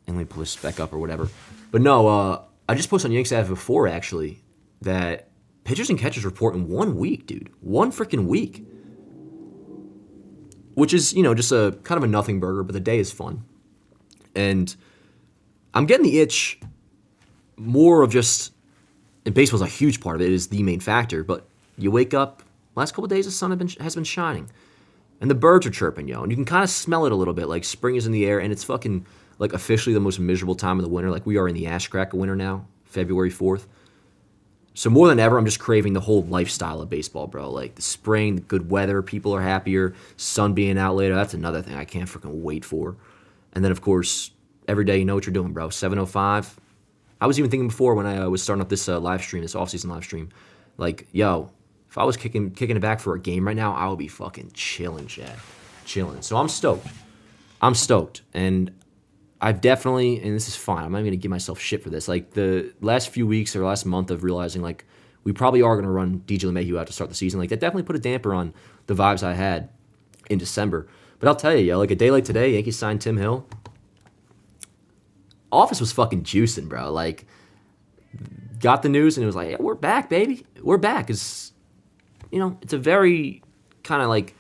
let me pull this back up or whatever. But no, I just posted on Yankees Avenue before, actually, that pitchers and catchers report in 1 week, dude. 1 freaking week. Which is, just a kind of a nothing burger, but the day is fun. And I'm getting the itch more of just, and baseball's a huge part of it, is the main factor, but you wake up, last couple of days the sun has been shining. And the birds are chirping, and you can kind of smell it a little bit, like spring is in the air, and it's fucking, like, officially the most miserable time of the winter. Like, we are in the ash crack of winter now, February 4th. So more than ever, I'm just craving the whole lifestyle of baseball, bro. Like, the spring, the good weather, people are happier, sun being out later, that's another thing I can't freaking wait for. And then, of course, every day you know what you're doing, bro. 7:05. I was even thinking before when I was starting up this live stream, this off-season live stream, like, yo, if I was kicking it back for a game right now, I would be fucking chilling, Chad. Chilling. So I'm stoked. And I've definitely, and this is fine, I'm not even going to give myself shit for this, like the last few weeks or last month of realizing, like, we probably are going to run DJ LeMahieu out to start the season. Like, that definitely put a damper on the vibes I had in December. But I'll tell you, like a day like today, Yankees signed Tim Hill. Office was fucking juicing, bro. Like, got the news and it was like, yeah, we're back, baby. We're back. It's, it's a very kind of like,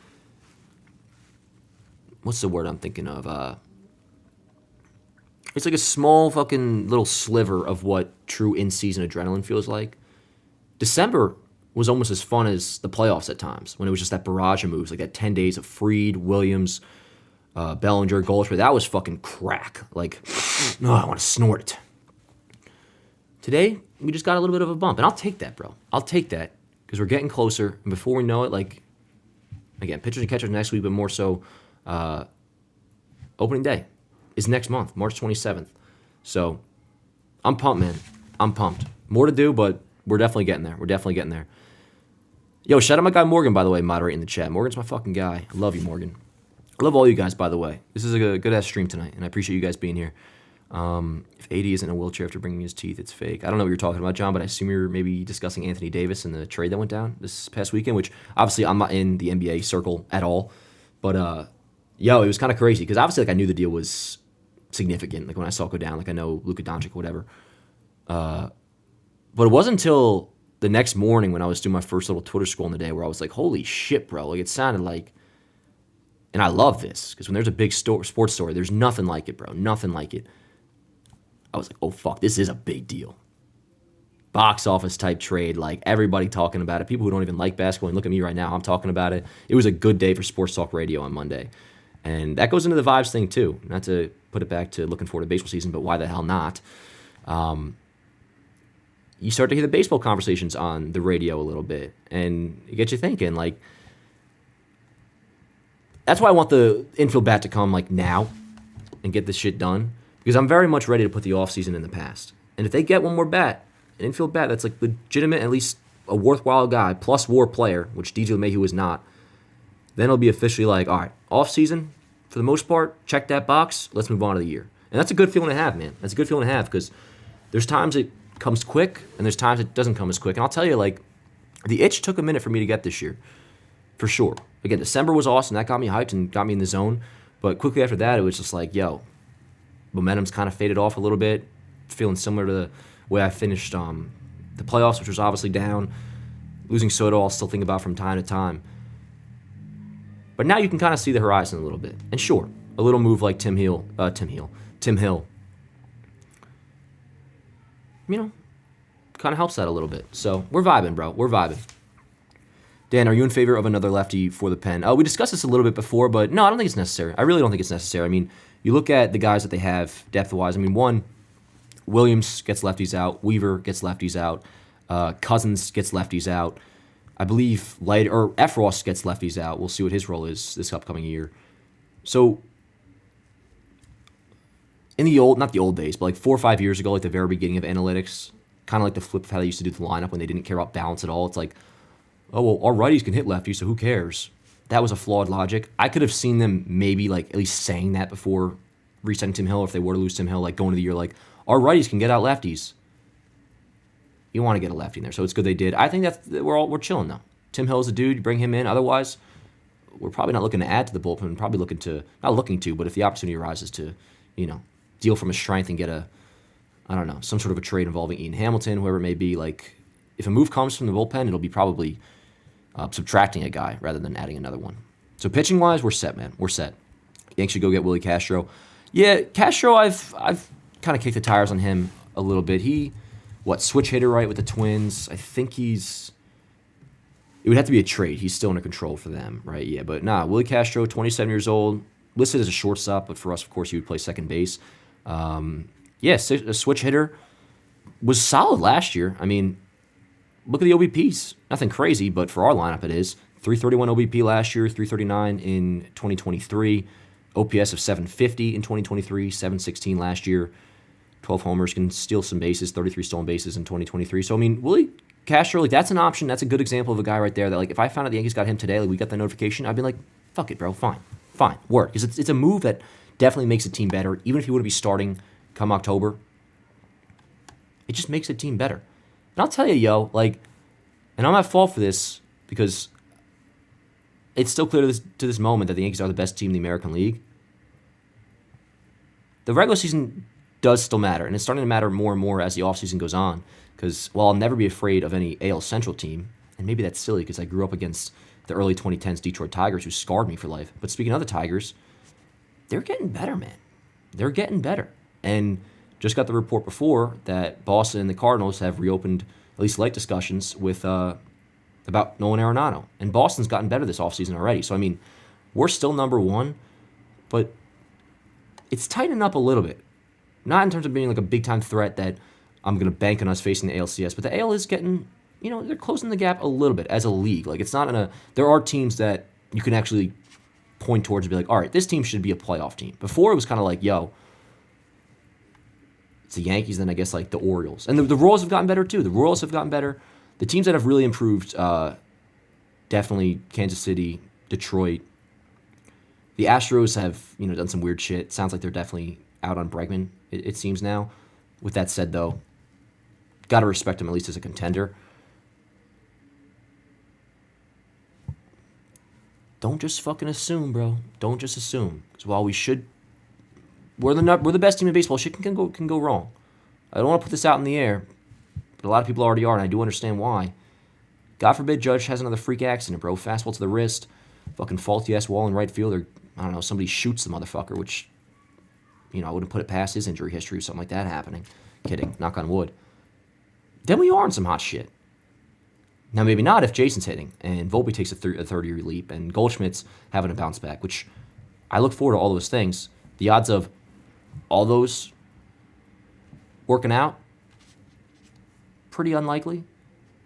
what's the word I'm thinking of? It's like a small fucking little sliver of what true in-season adrenaline feels like. December was almost as fun as the playoffs at times, when it was just that barrage of moves, like that 10 days of Fried, Williams, Bellinger, Goldschmidt. That was fucking crack. Like, no, I want to snort it. Today, we just got a little bit of a bump, and I'll take that, bro. I'll take that, because we're getting closer, and before we know it, like, again, pitchers and catchers next week, but more so, opening day is next month, March 27th. So, I'm pumped, man. I'm pumped. More to do, but we're definitely getting there. Yo, shout out my guy Morgan, by the way, moderating the chat. Morgan's my fucking guy. I love you, Morgan. I love all you guys, by the way. This is a good-ass stream tonight, and I appreciate you guys being here. If AD isn't in a wheelchair after bringing his teeth, it's fake. I don't know what you're talking about, John, but I assume you're maybe discussing Anthony Davis and the trade that went down this past weekend, which obviously I'm not in the NBA circle at all. But Yo, it was kind of crazy because obviously, like, I knew the deal was significant. Like when I saw it go down, like I know Luka Doncic, whatever. But it wasn't until the next morning when I was doing my first little Twitter scroll in the day where I was like, "Holy shit, bro!" Like it sounded like, and I love this because when there's a big sports story, there's nothing like it, bro. Nothing like it. I was like, "Oh fuck, this is a big deal." Box office type trade, like everybody talking about it. People who don't even like basketball, and look at me right now, I'm talking about it. It was a good day for sports talk radio on Monday. And that goes into the vibes thing too. Not to put it back to looking forward to baseball season, but why the hell not? You start to hear the baseball conversations on the radio a little bit, and it gets you thinking. Like, that's why I want the infield bat to come like now and get this shit done, because I'm very much ready to put the offseason in the past. And if they get one more bat, an infield bat that's like legitimate, at least a worthwhile guy, plus WAR player, which DJ LeMahieu is not, then it'll be officially like, all right, offseason, for the most part, check that box, let's move on to the year. And that's a good feeling to have, man. That's a good feeling to have because there's times it comes quick and there's times it doesn't come as quick. And I'll tell you, like, the itch took a minute for me to get this year, for sure. Again, December was awesome. That got me hyped and got me in the zone. But quickly after that, it was just like, yo, momentum's kind of faded off a little bit, feeling similar to the way I finished the playoffs, which was obviously down. Losing Soto, I'll still think about from time to time. But now you can kind of see the horizon a little bit. And sure, a little move like Tim Hill, you know, kind of helps that a little bit. So we're vibing, bro. We're vibing. Dan, are you in favor of another lefty for the pen? We discussed this a little bit before, but no, I don't think it's necessary. I really don't think it's necessary. I mean, you look at the guys that they have depth-wise. I mean, one, Williams gets lefties out. Weaver gets lefties out. Cousins gets lefties out. I believe Efros gets lefties out. We'll see what his role is this upcoming year. So in the not the old days, but like 4 or 5 years ago, like the very beginning of analytics, kind of like the flip of how they used to do the lineup when they didn't care about balance at all. It's like, oh, well, our righties can hit lefties, so who cares? That was a flawed logic. I could have seen them maybe like at least saying that before resetting Tim Hill, if they were to lose Tim Hill, like going to the year like, our righties can get out lefties. You want to get a lefty in there, so it's good they did. I think we're chilling though. Tim Hill's a dude. You bring him in. Otherwise, we're probably not looking to add to the bullpen. Probably not looking to, but if the opportunity arises to, deal from a strength and get some sort of a trade involving Ian Hamilton, whoever it may be. Like, if a move comes from the bullpen, it'll be probably subtracting a guy rather than adding another one. So pitching wise, we're set, man. We're set. Yankees should go get Willie Castro. Yeah, Castro, I've kind of kicked the tires on him a little bit. Switch hitter, right, with the Twins. I think it would have to be a trade. He's still under control for them, right? Yeah, but Willie Castro, 27 years old, listed as a shortstop, but for us, of course, he would play second base. A switch hitter, was solid last year. I mean, look at the OBPs. Nothing crazy, but for our lineup it is. 331 OBP last year, 339 in 2023, OPS of 750 in 2023, 716 last year. 12 homers, can steal some bases, 33 stolen bases in 2023. So, I mean, Willie Castro, like, that's an option. That's a good example of a guy right there that, like, if I found out the Yankees got him today, like, we got the notification, I'd be like, fuck it, bro, fine, work. Because it's a move that definitely makes the team better. Even if you would be starting come October, it just makes the team better. And I'll tell you, yo, like, and I'm at fault for this because it's still clear to this moment that the Yankees are the best team in the American League. The regular season does still matter, and it's starting to matter more and more as the offseason goes on, because while I'll never be afraid of any AL Central team, and maybe that's silly because I grew up against the early 2010s Detroit Tigers who scarred me for life, but speaking of the Tigers, they're getting better, man. They're getting better. And just got the report before that Boston and the Cardinals have reopened at least light discussions with about Nolan Arenado, and Boston's gotten better this offseason already. So, I mean, we're still number one, but it's tightening up a little bit. Not in terms of being like a big-time threat that I'm going to bank on us facing the ALCS, but the AL is getting, they're closing the gap a little bit as a league. Like, it's not there are teams that you can actually point towards and be like, all right, this team should be a playoff team. Before, it was kind of like, yo, it's the Yankees, then I guess like the Orioles. And the Royals have gotten better too. The Royals have gotten better. The teams that have really improved, definitely Kansas City, Detroit. The Astros have, done some weird shit. Sounds like they're definitely out on Bregman, it seems now. With that said, though, got to respect him at least as a contender. don't just fucking assume, bro. Don't just assume. Because while we're the best team in baseball, shit can go wrong. I don't want to put this out in the air, but a lot of people already are, and I do understand why. God forbid Judge has another freak accident, bro. Fastball to the wrist, fucking faulty ass wall in right field, or I don't know, somebody shoots the motherfucker, which, I wouldn't put it past his injury history or something like that happening. Kidding, knock on wood. Then we are in some hot shit. Now maybe not if Jason's hitting and Volpe takes a 30-year leap and Goldschmidt's having a bounce back, which I look forward to all those things. The odds of all those working out, pretty unlikely.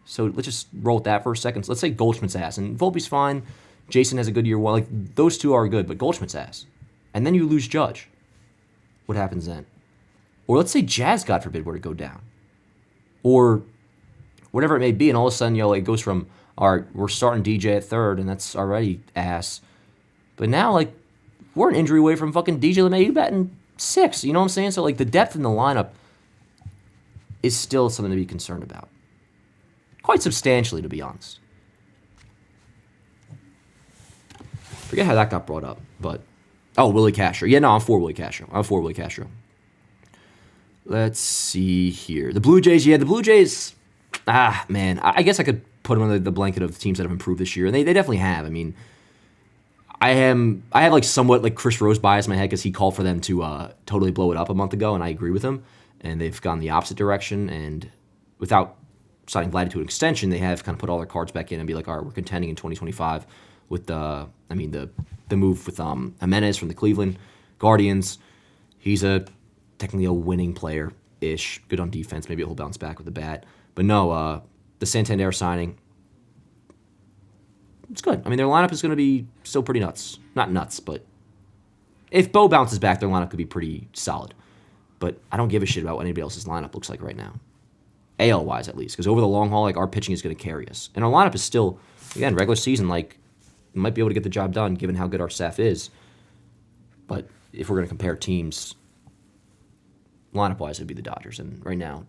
So let's just roll with that for a second. So let's say Goldschmidt's ass, and Volpe's fine. Jason has a good year. Well, like those two are good, but Goldschmidt's ass. And then you lose Judge. What happens then? Or let's say Jazz, God forbid, were to go down. Or whatever it may be, and all of a sudden, it goes from, all right, we're starting DJ at third, and that's already ass. But now, we're an injury away from fucking DJ LeMahieu batting 6. You know what I'm saying? So, the depth in the lineup is still something to be concerned about. Quite substantially, to be honest. Forget how that got brought up, but... Oh, Willie Castro. Yeah, no, I'm for Willie Castro. Let's see here. The Blue Jays, the Blue Jays... man, I guess I could put them under the blanket of teams that have improved this year, and they definitely have. I mean, I have somewhat Chris Rose bias in my head because he called for them to totally blow it up a month ago, and I agree with him. And they've gone the opposite direction, and without signing Vladdy to an extension, they have kind of put all their cards back in and be like, all right, we're contending in 2025 with the move with Jimenez from the Cleveland Guardians. He's technically a winning player-ish, good on defense. Maybe he'll bounce back with the bat. But no, the Santander signing, it's good. I mean, their lineup is going to be still pretty nuts. Not nuts, but if Bo bounces back, their lineup could be pretty solid. But I don't give a shit about what anybody else's lineup looks like right now. AL-wise, at least. Because over the long haul, our pitching is going to carry us. And our lineup is still, again, regular season, might be able to get the job done given how good our staff is. But if we're going to compare teams, lineup-wise, it'd be the Dodgers. And right now,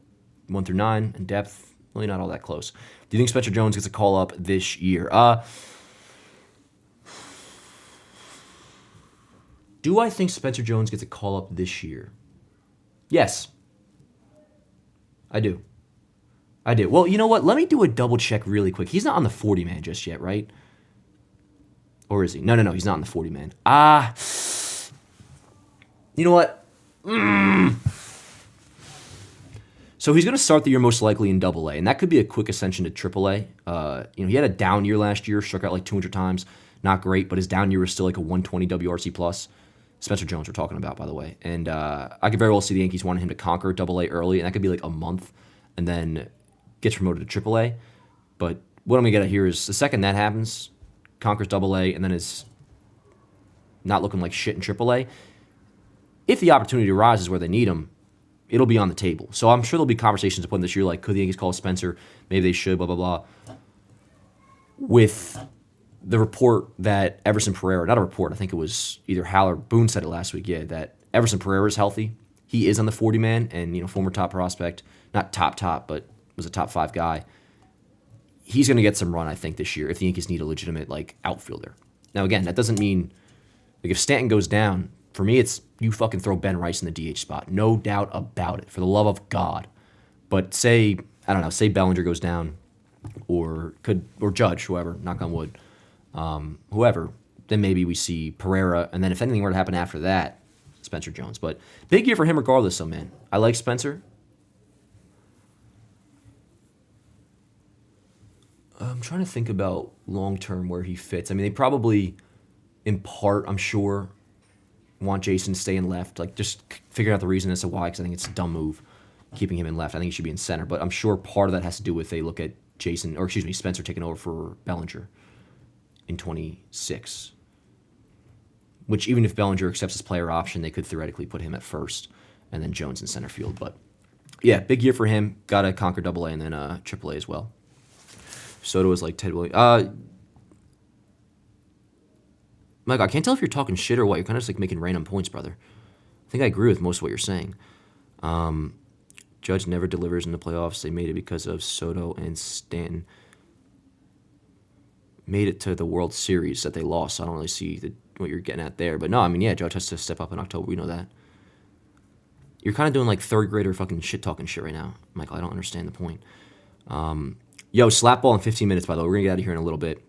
1 through 9 in depth, really not all that close. Do you think Spencer Jones gets a call-up this year? Do I think Spencer Jones gets a call-up this year? Yes. I do. Well, you know what? Let me do a double check really quick. He's not on the 40-man just yet, right? Or is he? No, he's not on the 40-man. You know what? So he's going to start the year most likely in Double A, and that could be a quick ascension to Triple A. He had a down year last year, struck out 200 times. Not great, but his down year was still a 120 WRC plus. Spencer Jones we're talking about, by the way. And I could very well see the Yankees wanting him to conquer Double A early, and that could be a month, and then gets promoted to Triple A. But what I'm going to get at here is the second that happens, conquers Double A, and then is not looking like shit in Triple A. If the opportunity arises where they need him, it'll be on the table. So I'm sure there'll be conversations upon this year, could the Yankees call Spencer? Maybe they should, blah, blah, blah. With the report that Everson Pereira, not a report, I think it was either Hal or Boone said it last week, that Everson Pereira is healthy. He is on the 40-man, and, former top prospect, not top, but was a top 5 guy. He's going to get some run, I think, this year if the Yankees need a legitimate, outfielder. Now, again, that doesn't mean, if Stanton goes down, for me, it's you fucking throw Ben Rice in the DH spot. No doubt about it, for the love of God. But say Bellinger goes down, or Judge, whoever, knock on wood, whoever, then maybe we see Pereira, and then if anything were to happen after that, Spencer Jones. But big year for him regardless, though, man. I like Spencer. I'm trying to think about long-term where he fits. I mean, they probably, in part, I'm sure, want Jason to stay in left. Just figuring out the reason as to why, because I think it's a dumb move keeping him in left. I think he should be in center. But I'm sure part of that has to do with they look at Spencer taking over for Bellinger in 26. Which, even if Bellinger accepts his player option, they could theoretically put him at first and then Jones in center field. But, yeah, big year for him. Got to conquer Double A and then Triple A as well. Soto is like Ted Williams. Mike, I can't tell if you're talking shit or what. You're kind of just making random points, brother. I think I agree with most of what you're saying. Judge never delivers in the playoffs. They made it because of Soto and Stanton. made it to the World Series that they lost. So I don't really see what you're getting at there. But no, I mean, yeah, Judge has to step up in October. We know that. You're kind of doing like third grader fucking shit talking shit right now, Michael. I don't understand the point. Yo, slap ball in 15 minutes, by the way. We're going to get out of here in a little bit.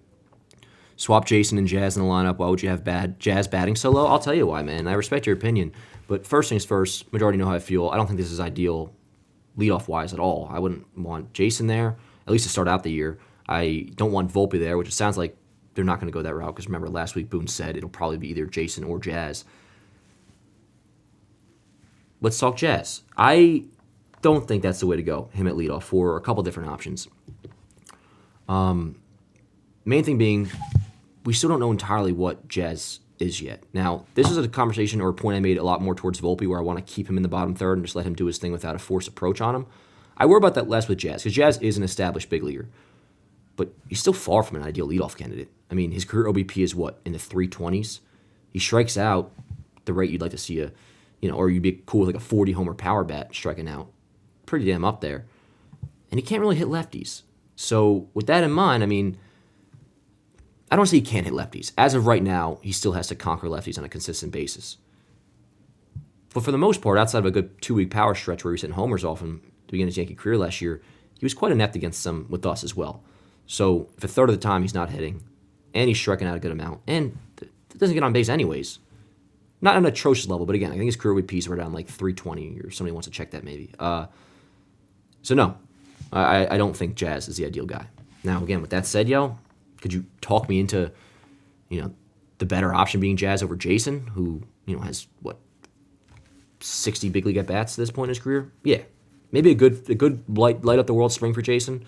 Swap Jason and Jazz in the lineup. Why would you have Jazz batting so low? I'll tell you why, man. I respect your opinion. But first things first, majority know how I feel. I don't think this is ideal leadoff-wise at all. I wouldn't want Jason there, at least to start out the year. I don't want Volpe there, which it sounds like they're not going to go that route because remember, last week Boone said it'll probably be either Jason or Jazz. Let's talk Jazz. I don't think that's the way to go, him at leadoff, for a couple different options. Main thing being, we still don't know entirely what Jazz is yet. Now, this is a conversation or a point I made a lot more towards Volpe where I want to keep him in the bottom third and just let him do his thing without a forced approach on him. I worry about that less with Jazz because Jazz is an established big leaguer, but he's still far from an ideal leadoff candidate. I mean, his career OBP is what, in the 320s? He strikes out the rate you'd like to see or you'd be cool with like a 40 homer power bat striking out. Pretty damn up there. And he can't really hit lefties. So with that in mind, I mean, I don't say he can't hit lefties. As of right now, he still has to conquer lefties on a consistent basis. But for the most part, outside of a good 2-week power stretch where he was hitting homers off him to begin his Yankee career last year, he was quite inept against some with us as well. So if a third of the time he's not hitting, and he's striking out a good amount, and doesn't get on base anyways, not on an atrocious level, but again, I think his career OBPs were down like 320, or somebody wants to check that maybe. So no, I don't think Jazz is the ideal guy. Now, again, with that said, could you talk me into, the better option being Jazz over Jason, who, has, 60 big league at-bats at this point in his career? Yeah. Maybe a good light up the world spring for Jason,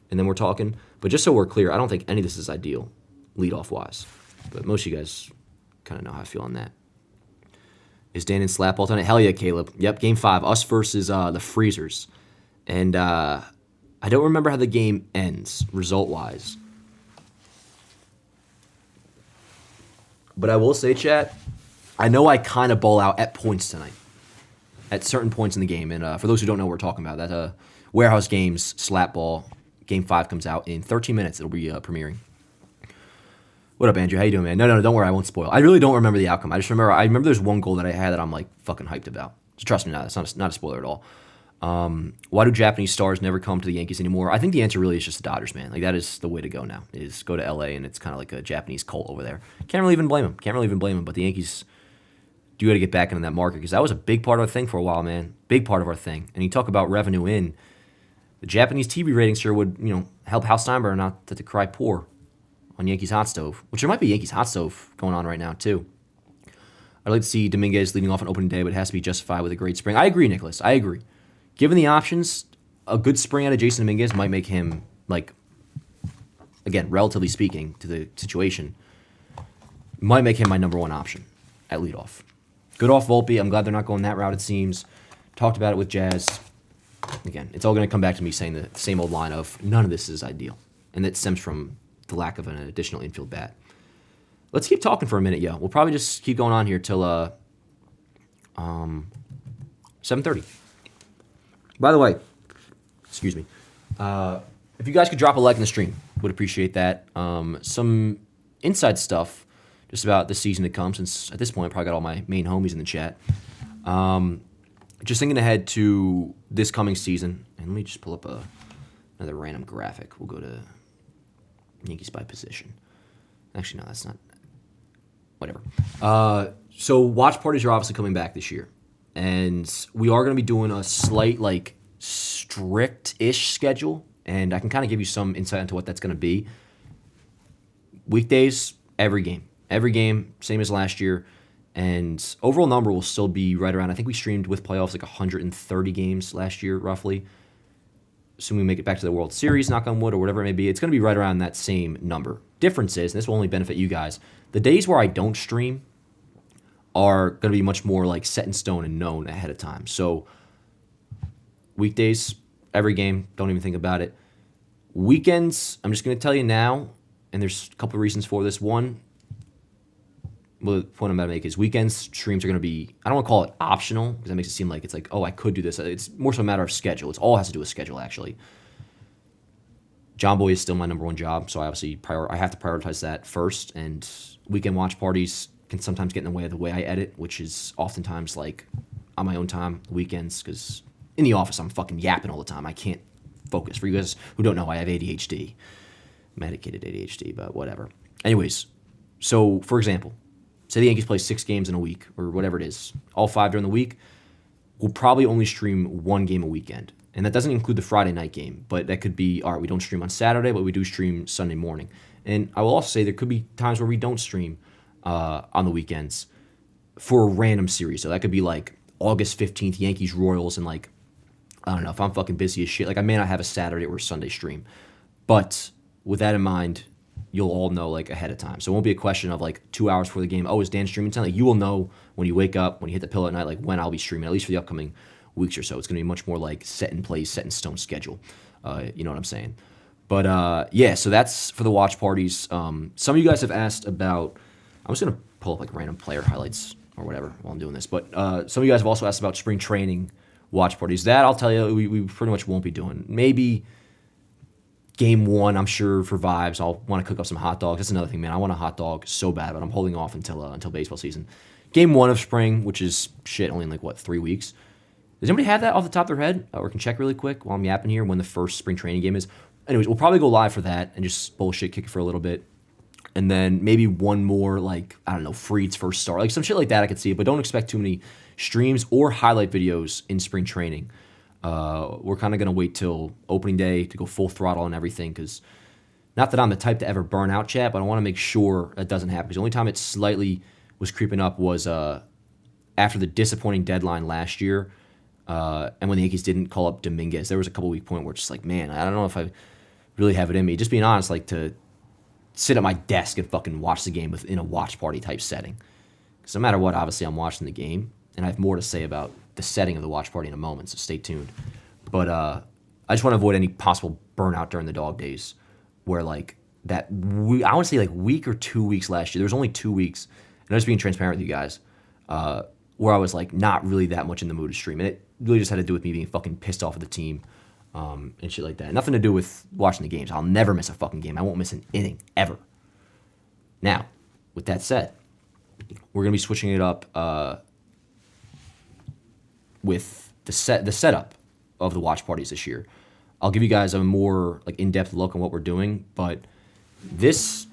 and then we're talking. But just so we're clear, I don't think any of this is ideal, leadoff-wise. But most of you guys kind of know how I feel on that. Is Dan in slap ball tonight? Hell yeah, Caleb. Yep, Game 5, us versus the Freezers. And I don't remember how the game ends, result-wise. But I will say, chat, I know I kind of ball out at points tonight, at certain points in the game. And for those who don't know what we're talking about, that Warehouse Games slap ball, Game 5 comes out in 13 minutes. It'll be premiering. What up, Andrew? How you doing, man? No, don't worry. I won't spoil. I really don't remember the outcome. I remember there's one goal that I had that I'm like fucking hyped about. So trust me, that's not a spoiler at all. Why do Japanese stars never come to the Yankees anymore? I think the answer really is just the Dodgers, man. Like, that is the way to go now, is go to LA, and it's kind of like a Japanese cult over there. Can't really even blame them. But the Yankees do got to get back into that market because that was a big part of our thing for a while, man. Big part of our thing. And you talk about revenue in, the Japanese TV ratings sure would, help Hal Steinbrenner not to cry poor on Yankees Hot Stove, which there might be Yankees Hot Stove going on right now, too. I'd like to see Dominguez leading off on opening day, but it has to be justified with a great spring. I agree, Nicholas. I agree. Given the options, a good spring out of Jason Dominguez might make him, again, relatively speaking to the situation, might make him my number one option at leadoff. Good off Volpe. I'm glad they're not going that route, it seems. Talked about it with Jazz. Again, it's all going to come back to me saying the same old line of none of this is ideal. And that stems from the lack of an additional infield bat. Let's keep talking for a minute, yo. We'll probably just keep going on here till 7:30. By the way, excuse me, if you guys could drop a like in the stream, would appreciate that. Some inside stuff just about the season to come, since at this point I probably got all my main homies in the chat. Just thinking ahead to this coming season, and let me just pull up another random graphic. We'll go to Yankees by position. Actually, no, that's not. Whatever. So watch parties are obviously coming back this year. And we are going to be doing a slight, strict-ish schedule. And I can kind of give you some insight into what that's going to be. Weekdays, every game. Every game, same as last year. And overall number will still be right around, I think we streamed with playoffs 130 games last year, roughly. Assuming we make it back to the World Series, knock on wood, or whatever it may be, it's going to be right around that same number. Difference is, and this will only benefit you guys, the days where I don't stream are going to be much more set in stone and known ahead of time. So weekdays, every game, don't even think about it. Weekends, I'm just going to tell you now, and there's a couple of reasons for this. One, the point I'm about to make is weekends streams are going to be, I don't want to call it optional, because that makes it seem like it's I could do this. It's more so a matter of schedule. It all has to do with schedule, actually. John Boy is still my number one job, so I obviously I have to prioritize that first. And weekend watch parties can sometimes get in the way of the way I edit, which is oftentimes like on my own time, weekends, because in the office I'm fucking yapping all the time. I can't focus. For you guys who don't know, I have ADHD, medicated ADHD, but whatever. Anyways, so for example, say the Yankees play 6 games in a week or whatever it is, all 5 during the week. We'll probably only stream 1 game a weekend. And that doesn't include the Friday night game, but that could be, all right, we don't stream on Saturday, but we do stream Sunday morning. And I will also say there could be times where we don't stream on the weekends for a random series. So that could be like August 15th, Yankees Royals, and like, I don't know, if I'm fucking busy as shit, like I may not have a Saturday or a Sunday stream. But with that in mind, you'll all know like ahead of time. So it won't be a question of like 2 hours before the game, oh, is Dan streaming tonight? Like you will know when you wake up, when you hit the pillow at night, like when I'll be streaming, at least for the upcoming weeks or so. It's going to be much more like set in place, set in stone schedule. You know what I'm saying? But yeah, so that's for the watch parties. Some of you guys have asked about, I'm just going to pull up like random player highlights or whatever while I'm doing this. But some of you guys have also asked about spring training watch parties. That I'll tell you, we pretty much won't be doing. Maybe game 1, I'm sure for vibes, I'll want to cook up some hot dogs. That's another thing, man. I want a hot dog so bad, but I'm holding off until baseball season. Game 1 of spring, which is shit, only in like what, 3 weeks. Does anybody have that off the top of their head? Or can check really quick while I'm yapping here when the first spring training game is. Anyways, we'll probably go live for that and just bullshit kick it for a little bit. And then maybe one more, like, I don't know, Freed's first start. Like some shit like that I could see, but don't expect too many streams or highlight videos in spring training. We're kind of going to wait till opening day to go full throttle and everything because not that I'm the type to ever burn out, chat, but I want to make sure that doesn't happen. Because the only time it slightly was creeping up was after the disappointing deadline last year. And when the Yankees didn't call up Dominguez, there was a couple week point where it's just like, man, I don't know if I really have it in me. Just being honest, like to sit at my desk and fucking watch the game within a watch party type setting. Because no matter what, obviously I'm watching the game, and I have more to say about the setting of the watch party in a moment, so stay tuned. But I just want to avoid any possible burnout during the dog days where like I want to say like week or 2 weeks last year, there was only 2 weeks, and I'm just being transparent with you guys, where I was like not really that much in the mood to stream. And it really just had to do with me being fucking pissed off at the team and shit like that. Nothing to do with watching the games. I'll never miss a fucking game. I won't miss an inning, ever. Now, with that said, we're going to be switching it up with the setup of the watch parties this year. I'll give you guys a more like in-depth look on what we're doing, but this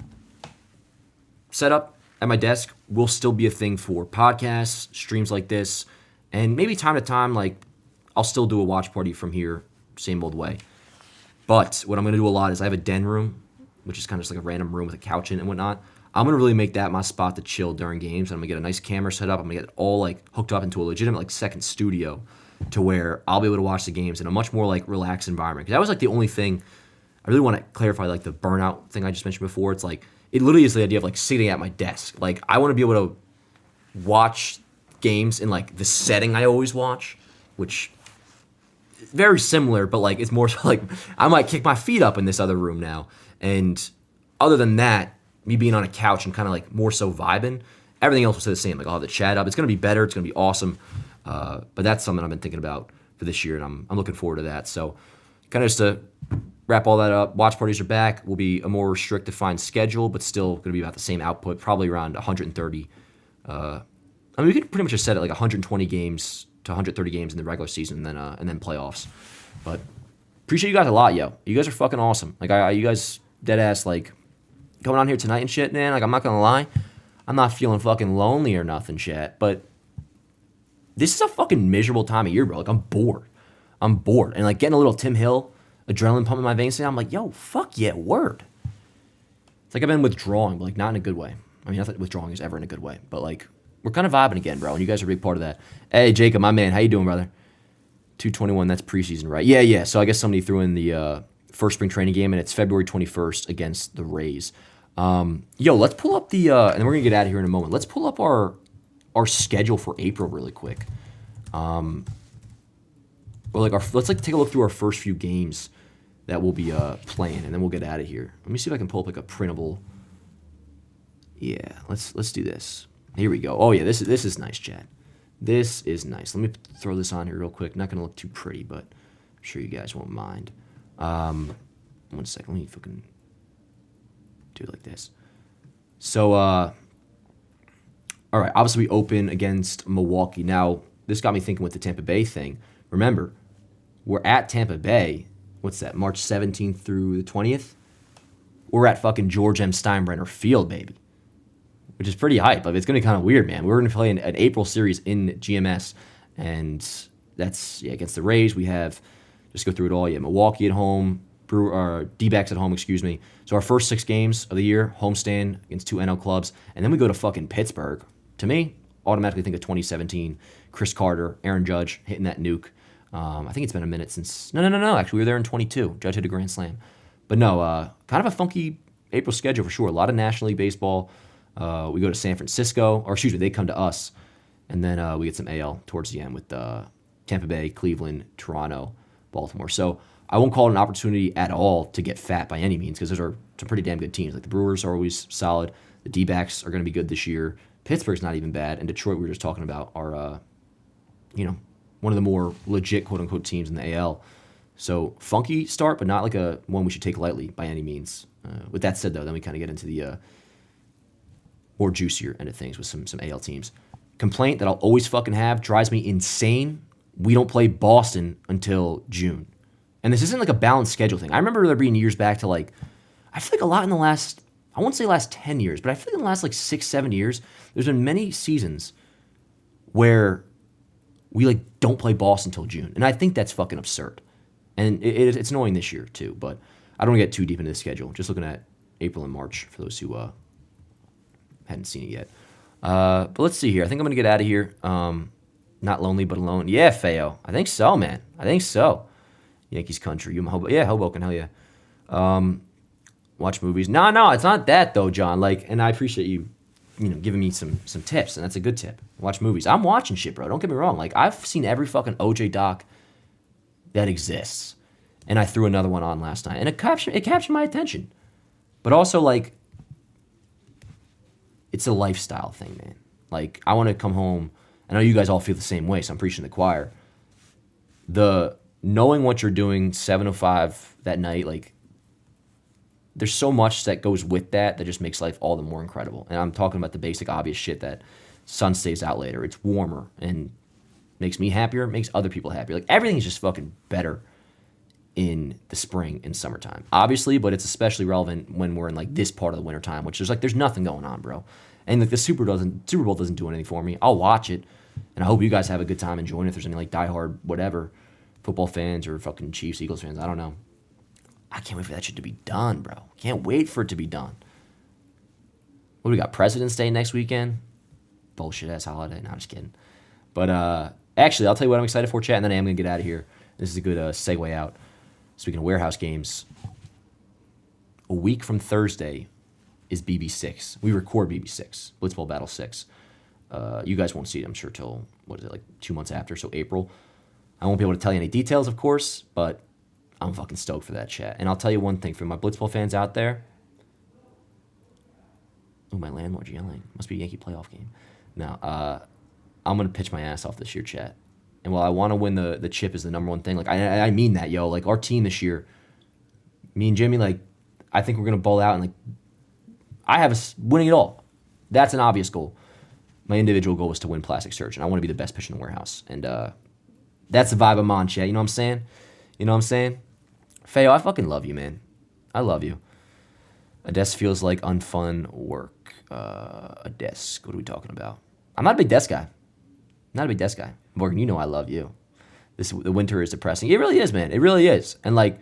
setup at my desk will still be a thing for podcasts, streams like this, and maybe time to time, like I'll still do a watch party from here, same old way. But what I'm going to do a lot is I have a den room, which is kind of just like a random room with a couch in it and whatnot. I'm going to really make that my spot to chill during games. And I'm going to get a nice camera set up. I'm going to get it all like hooked up into a legitimate like second studio to where I'll be able to watch the games in a much more like relaxed environment. Because that was like the only thing I really want to clarify, like the burnout thing I just mentioned before. It's like, it literally is the idea of like sitting at my desk. Like I want to be able to watch games in like the setting I always watch, which is very similar, but like it's more so like I might kick my feet up in this other room now. And other than that, me being on a couch and kind of like more so vibing, everything else will stay the same. Like I'll have the chat up. It's going to be better. It's going to be awesome. But that's something I've been thinking about for this year, and I'm looking forward to that. So kind of just to wrap all that up, watch parties are back. Will be a more strict defined schedule, but still going to be about the same output, probably around 130. I mean, we could pretty much just set it like 120 games to 130 games in the regular season, and then playoffs. But appreciate you guys a lot, yo. You guys are fucking awesome. Like you guys dead ass like coming on here tonight and shit, man. Like I'm not gonna lie, I'm not feeling fucking lonely or nothing, shit. But this is a fucking miserable time of year, bro. Like I'm bored, and like getting a little Tim Hill adrenaline pumping my veins. I'm like, yo, fuck yeah, word. It's like I've been withdrawing, but like not in a good way. I mean, not that withdrawing is ever in a good way, but like we're kind of vibing again, bro. And you guys are a big part of that. Hey, Jacob, my man, how you doing, brother? 221, that's preseason, right? Yeah. So I guess somebody threw in the first spring training game, and it's February 21st against the Rays. Yo, let's pull up the, and we're gonna get out of here in a moment. Let's pull up our schedule for April really quick. Or like let's like take a look through our first few games that we'll be playing, and then we'll get out of here. Let me see if I can pull up like a printable. Yeah, let's do this. Here we go. Oh yeah, this is nice, chat. This is nice. Let me throw this on here real quick. Not gonna look too pretty, but I'm sure you guys won't mind. 1 second. Let me fucking do it like this. So, all right. Obviously, we open against Milwaukee. Now, this got me thinking with the Tampa Bay thing. Remember, we're at Tampa Bay. What's that? March 17th through the 20th? We're at fucking George M. Steinbrenner Field, baby. Which is pretty hype. Like, it's going to be kind of weird, man. We're going to play an April series in GMS. And that's, against the Rays. We have, just go through it all. Milwaukee at home. D-backs at home, excuse me. So our first 6 games of the year, homestand against 2 NL clubs. And then we go to fucking Pittsburgh. To me, automatically think of 2017. Chris Carter, Aaron Judge hitting that nuke. I think it's been a minute since... No. Actually, we were there in 22. Judge hit a grand slam. But no, kind of a funky April schedule for sure. A lot of National League baseball. We go to San Francisco. Or excuse me, they come to us. And then we get some AL towards the end with Tampa Bay, Cleveland, Toronto, Baltimore. So I won't call it an opportunity at all to get fat by any means because those are some pretty damn good teams. Like the Brewers are always solid. The D-backs are going to be good this year. Pittsburgh's not even bad. And Detroit, we were just talking about, are, one of the more legit quote-unquote teams in the AL. So funky start, but not like a one we should take lightly by any means. With that said, though, then we kind of get into the more juicier end of things with some AL teams. Complaint that I'll always fucking have, drives me insane. We don't play Boston until June. And this isn't like a balanced schedule thing. I remember there being years back to like, I feel like a lot in the last, I won't say last 10 years, but I feel like in the last like 6-7 years, there's been many seasons where we like don't play Boston until June. And I think that's fucking absurd. And it's annoying this year too, but I don't want to get too deep into the schedule. Just looking at April and March for those who hadn't seen it yet. But let's see here. I think I'm going to get out of here. Not lonely, but alone. Yeah, Feo. I think so, man. I think so. Yankees country. Yeah, Hoboken. Hell yeah. Watch movies. No, it's not that though, John. Like, and I appreciate you giving me some tips, and that's a good tip. Watch movies. I'm watching shit, bro. Don't get me wrong. Like, I've seen every fucking OJ doc that exists, and I threw another one on last night, and it captured my attention. But also, like, it's a lifestyle thing, man. Like, I want to come home. I know you guys all feel the same way, so I'm preaching to the choir. The knowing what you're doing 7:05 that night, like, there's so much that goes with that just makes life all the more incredible. And I'm talking about the basic, obvious shit that sun stays out later. It's warmer and makes me happier, makes other people happier. Like, everything is just fucking better in the spring and summertime. Obviously, but it's especially relevant when we're in, like, this part of the wintertime, which there's nothing going on, bro. And, like, the Super Bowl doesn't do anything for me. I'll watch it, and I hope you guys have a good time enjoying it. If there's any, like, diehard whatever football fans or fucking Chiefs, Eagles fans, I don't know. I can't wait for that shit to be done, bro. Can't wait for it to be done. What do we got? President's Day next weekend? Bullshit-ass holiday. No, I'm just kidding. But actually, I'll tell you what I'm excited for, chat, and then I am going to get out of here. This is a good segue out. Speaking of warehouse games, a week from Thursday is BB6. We record BB6, Blitzball Battle 6. You guys won't see it, I'm sure, till, 2 months after, so April. I won't be able to tell you any details, of course, but I'm fucking stoked for that, chat. And I'll tell you one thing, for my Blitzball fans out there. Oh, my landlord's yelling. Must be a Yankee playoff game. No, I'm going to pitch my ass off this year, chat. And while I want to win the chip is the number one thing, like, I mean that, yo. Like, our team this year, me and Jimmy, like, I think we're going to ball out and, like, I have us winning it all. That's an obvious goal. My individual goal is to win Plastic Surge, and I want to be the best pitcher in the warehouse. And that's the vibe I'm on, chat. You know what I'm saying? You know what I'm saying? Feo, I fucking love you, man. I love you. A desk feels like unfun work. A desk. What are we talking about? I'm not a big desk guy. Not a big desk guy. Morgan, you know I love you. The winter is depressing. It really is, man. It really is. And, like,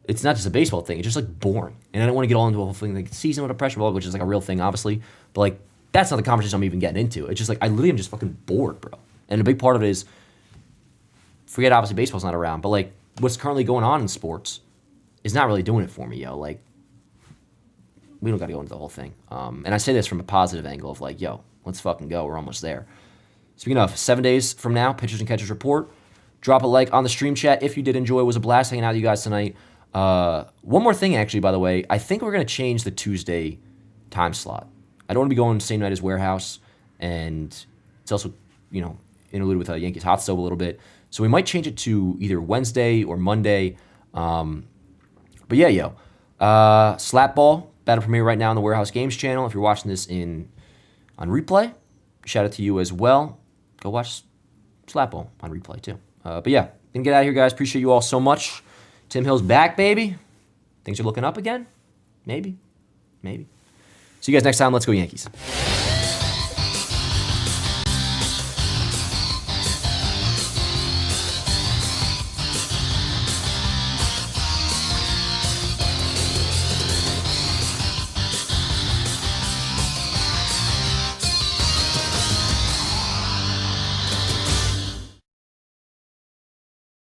it's not just a baseball thing. It's just, like, boring. And I don't want to get all into a whole thing like seasonal depression, which is, like, a real thing, obviously. But, like, that's not the conversation I'm even getting into. It's just, like, I literally am just fucking bored, bro. And a big part of it is, forget, obviously, baseball's not around, but, like, what's currently going on in sports is not really doing it for me, yo. Like, we don't got to go into the whole thing. And I say this from a positive angle of, like, yo, let's fucking go. We're almost there. Speaking of, 7 days from now, Pitchers and Catchers Report. Drop a like on the stream, chat if you did enjoy. It was a blast hanging out with you guys tonight. One more thing, actually, by the way. I think we're going to change the Tuesday time slot. I don't want to be going the same night as Warehouse, and it's also, interlude with Yankees Hot Stove a little bit. So we might change it to either Wednesday or Monday. But yeah, yo. Slap Ball, battle premiere right now on the Warehouse Games channel. If you're watching this on replay, shout out to you as well. Go watch Slap Ball on replay too. But yeah, gonna get out of here, guys. Appreciate you all so much. Tim Hill's back, baby. Things are looking up again. Maybe. See you guys next time. Let's go Yankees.